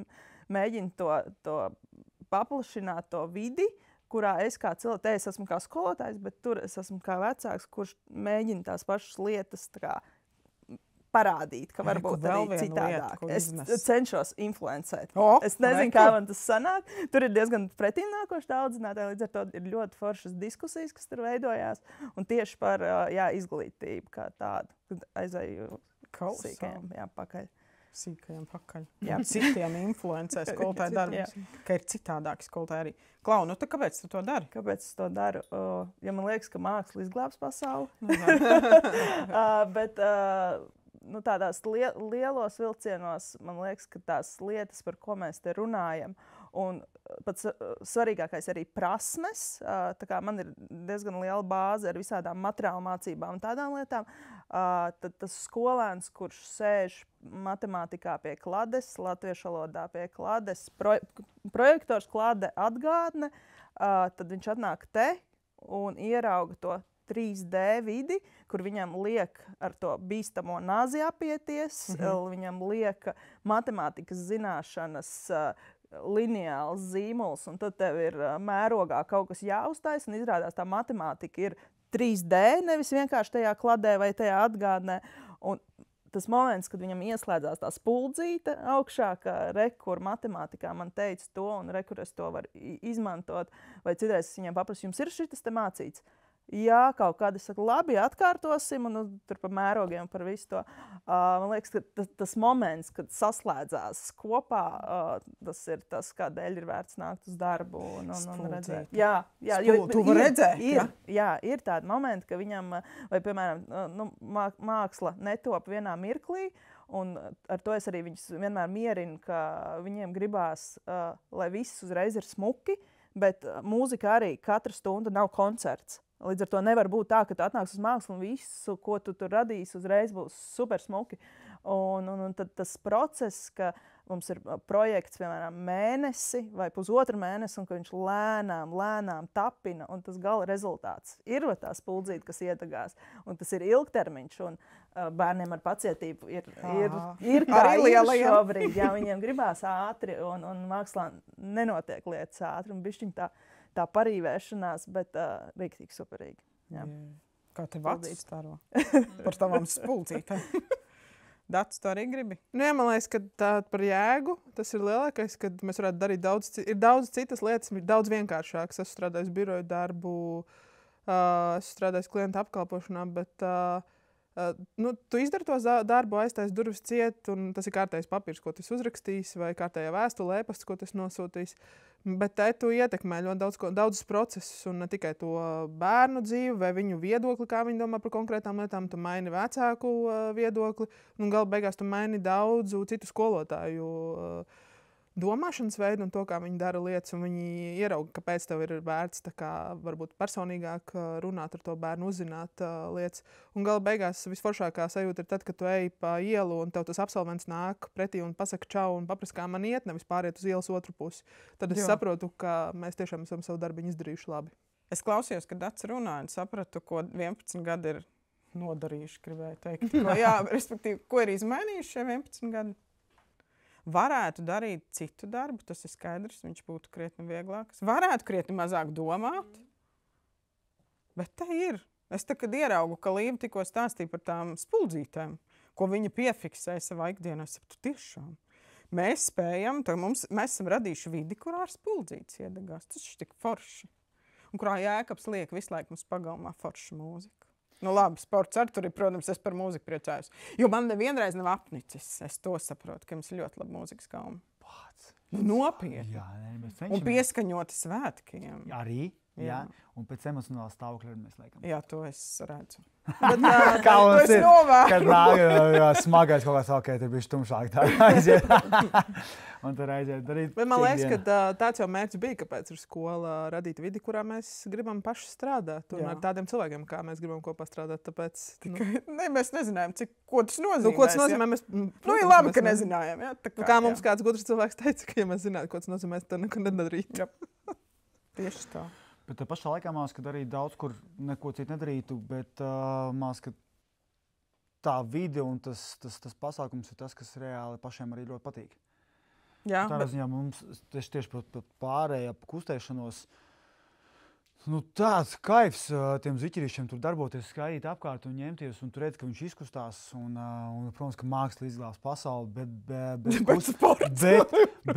mēģinu to paplašināt to vidi, kurā es kā cilvēks, es esmu kā skolotājs, bet tur es esmu kā vecāks, kurš mēģina tās pašas lietas tā kā parādīt, ka varbūt arī citādāk. Es cenšos influencēt. Es nezinu, kā man tas sanāk. Tur ir diezgan pretimnākoši audzinātāji, līdz ar to ir ļoti foršas diskusijas, kas tur veidojās. Un tieši par izglītību kā tādu. Kad aizēju sīkajiem pakaļ. Sīkajiem pakaļ. Jā, citiem influencē skolotāju darbus. Ka ir citādāki skolotāji arī. Klau, nu tad kāpēc tu to dari? Kāpēc es to daru? Ja man liekas, ka māksla izglābs pasauli. Bet... tādās lielos vilcienos, man liekas, ka tās lietas, par ko mēs te runājam, un pats svarīgākais arī prasmes, tā kā man ir diezgan liela bāze ar visādām materiālu mācībām un tādām lietām, tad tas skolēns, kurš sēž matemātikā pie klades, latviešu valodā pie klades, projektors klade atgādne, tad viņš atnāk te un ierauga to 3D vidi, kur viņam liek ar to bīstamo nāzi apieties, viņam liek matemātikas zināšanas, lineāls zīmols, un tad tev ir mērogā kaut kas jāuztais, un izrādās tā matemātika ir 3D, nevis vienkārši tajā kladē vai tajā atgādnē. Un tas moments, kad viņam ieslēdzās tā spuldzīte augšā, ka kur matemātikā man teica to, un kur es to varu izmantot, vai citreiz es viņam paprasu, jums ir šitas te mācīts? Jā, kaut kādi saka, labi, atkārtosim, un tur par mērogiem, par visu to. Man liekas, ka tas moments, kad saslēdzās kopā, tas ir tas, kādēļ ir vērts nākt uz darbu un redzēt. Jā, tu vari redzēt. Jā, ir tādi momenti, ka viņam, vai, piemēram, māksla netop vienā mirklī, un ar to es arī viņus vienmēr mierinu, ka viņiem gribās, lai viss uzreiz ir smuki, bet mūzika arī katra stunda nav koncerts. Līdz ar to nevar būt tā, ka tu atnāks uz mākslu un visu, ko tu tur radīsi, uzreiz būs super smuki. Un tad tas process, ka mums ir projekts, piemēram, mēnesi vai pusotru mēnesi, un ka viņš lēnām tapina, un tas gala rezultāts ir tā spuldzīte, kas iedegās. Un tas ir ilgtermiņš, un bērniem ar pacietību ir kā ir šobrīd. Jā, viņiem gribās ātri, un mākslā nenotiek lietas ātri, un bišķiņ tā parīvēšanās, bet rīktīgi superīgi. Jā. Kā tev acis staro par tavām spuldzītēm? Dats, tu arī gribi? Nu, jā, man liekas, ka tā par jēgu tas ir lielākais, kad mēs varētu darīt daudz citas lietas, ir daudz vienkāršākas. Es strādāju biroju darbu, es strādāju klientu apkalpošanā, bet tu izdari to darbu, aiztais durvis ciet, un tas ir kārtējs papīrs, ko tu uzrakstīs, vai kārtējā vēstule, ēpasts, ko tu nosūtīs. Bet tu ietekmē ļoti daudzus procesus, un ne tikai to bērnu dzīvi vai viņu viedokli, kā viņi domā par konkrētām lietām. Tu maini vecāku viedokli, un gala beigās tu maini daudzu citu skolotāju domāšanas veidu un to, kā viņi dara lietas, un viņi ierauga, kāpēc tev ir vērts tā kā varbūt personīgāk runāt ar to bērnu, uzzināt lietas. Un gala beigās visforšākā sajūta ir tad, kad tu ej pa ielu un tev tas absolvents nāk pretī un pasaka čau un paprasa, kā man iet, nevis pāriet uz ielas otru pusi. Tad es saprotu, ka mēs tiešām esam savu darbiņu izdarījuši labi. Es klausījos, kad Dats runāja un sapratu, ko 11 gadi ir nodarījuši, gribēju teikt. Respektīvi, ko ir izmainījuši šie 11 gadi? Varētu darīt citu darbu, tas ir skaidrs, viņš būtu krietni vieglāks. Varētu krietni mazāk domāt, bet te ir. Es kad ieraugu, ka Līva tikko stāstīja par tām spuldzītēm, ko viņa piefiksēja savā ikdienā, es saprotu, tiešām. Mēs spējam, mēs esam radījuši vidi, kurā ar spuldzītes iedegās. Tas ir tik forši. Un kurā Jēkabs liek visu laiku mums pagalmā forša mūzika. Nu labi, sports ar tur ir, protams, es par mūziku priecājos. Jo man nevienreiz nav apnicis. Es to saprotu, ka jums ir ļoti labi mūzikas gauma. Nopietni. Jā, un pieskaņoti svētkiem. Arī. Jā. Un pēc emocionālā stāvokļa mēs liekam. Jā, to es redzu. Kā mums ir, kad nāk smagais kaut kāds, ok, tur bišķi tumšāk tā aiziet. Un tur aiziet darīt. Bet man liekas, ka tāds jau mērķis bija, kāpēc ir skola radīt vidi, kurā mēs gribam paši strādāt. Un ar tādiem cilvēkiem, kā mēs gribam kopā strādāt. Tāpēc, mēs nezinājām, ko tas nozīmē. Ko tas nozīmē? Mēs, ir labi, ka nezinājām. Jā, kā mums kāds gudrs cilvēks teica, ka ja mēs zinātu, ko tas nozīmē, tad neko nedarītu. Tieši tā. Bet tā pašā laikā māc, ka arī daudz, kur neko citu nedarītu, bet māc, ka tā vide un tas pasākums ir tas, kas reāli pašiem arī ļoti patīk. Jā. Tādā ziņā mums tieši par pārēju kustēšanos, tāds kaifs tiem ziķerīšiem tur darboties, skaidīt apkārt un ņemties, un tu redz, ka viņš izkustās, un protams, ka māksla izglābs pasauli,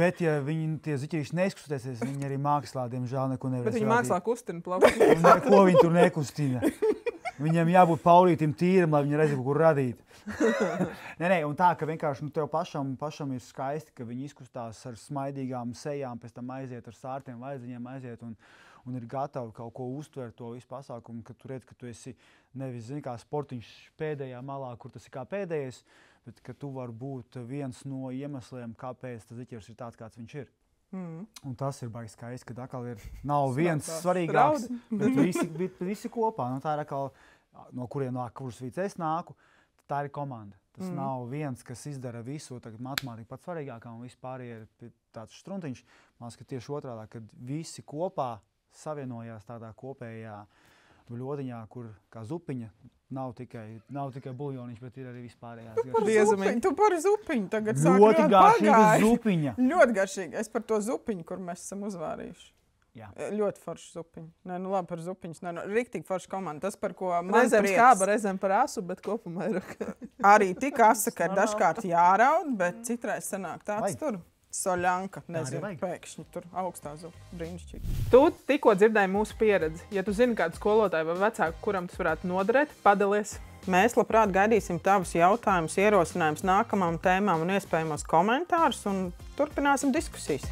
bet ja viņi tie ziķerīši neizkustēsies, viņi arī mākslā, diemžēl, neko nevarēs. Bet viņi mākslā kustina plaukt. Ko viņi tur nekustina? Viņiem jābūt paurītim tīram, lai viņi redz, kur radīt. Nē, un tā, ka vienkārši tev pašam ir skaisti, ka viņi izkustās ar smaidīgām sejām, pēc tam aiziet ar sārtiem vaidziņiem, aiziet un ir gatavi kaut ko uztvert to visu pasākumu, ka tu redz, ka tu esi nevis, kā sportiņš pēdējā malā, kur tas ir kā pēdējais, bet ka tu vari būt viens no iemesliem, kāpēc tas ziķers ir tāds, kāds viņš ir. Un tas ir baigi skaisti, kad atkal nav viens svarīgāks, bet visi kopā. Tā ir atkal, no kuriem nāk, kuras vīds es nāku, tā ir komanda. Tas nav viens, kas izdara visu, tagad matemātika pats svarīgākā un vispār ir tāds štruntiņš. Man liekas, ka tieši otrādā, kad visi kopā savienojās tādā kopējā ļodiņā, kur kā zupiņa nav tikai buljoniņš, bet ir arī vispārējās garšīgas. Tu par zupiņu tagad sāk ļoti garšīga zupiņa. Ļoti garšīga. Es par to zupiņu, kur mēs esam uzvārījuši. Jā. Ļoti forša zupiņa. Nē, labi par zupiņas. Nē, riktīgi forša komanda. Tas, par ko man reizēm prieks. Skāba, reizēm par asu, bet kopumā ir. Arī tik asa, ka dažkārt jāraud, bet citreiz sanāk tāds tur. Soļanka, nezinu, pēkšņi tur augstā zūd, brīnišķīgi. Tu tikko dzirdēji mūsu pieredzi. Ja tu zini kādu skolotāju vai vecāku, kuram tas varētu noderēt, padalies. Mēs labprāt gaidīsim tavus jautājumus, ierosinājumus nākamām tēmām un iespējamos komentārus un turpināsim diskusijas.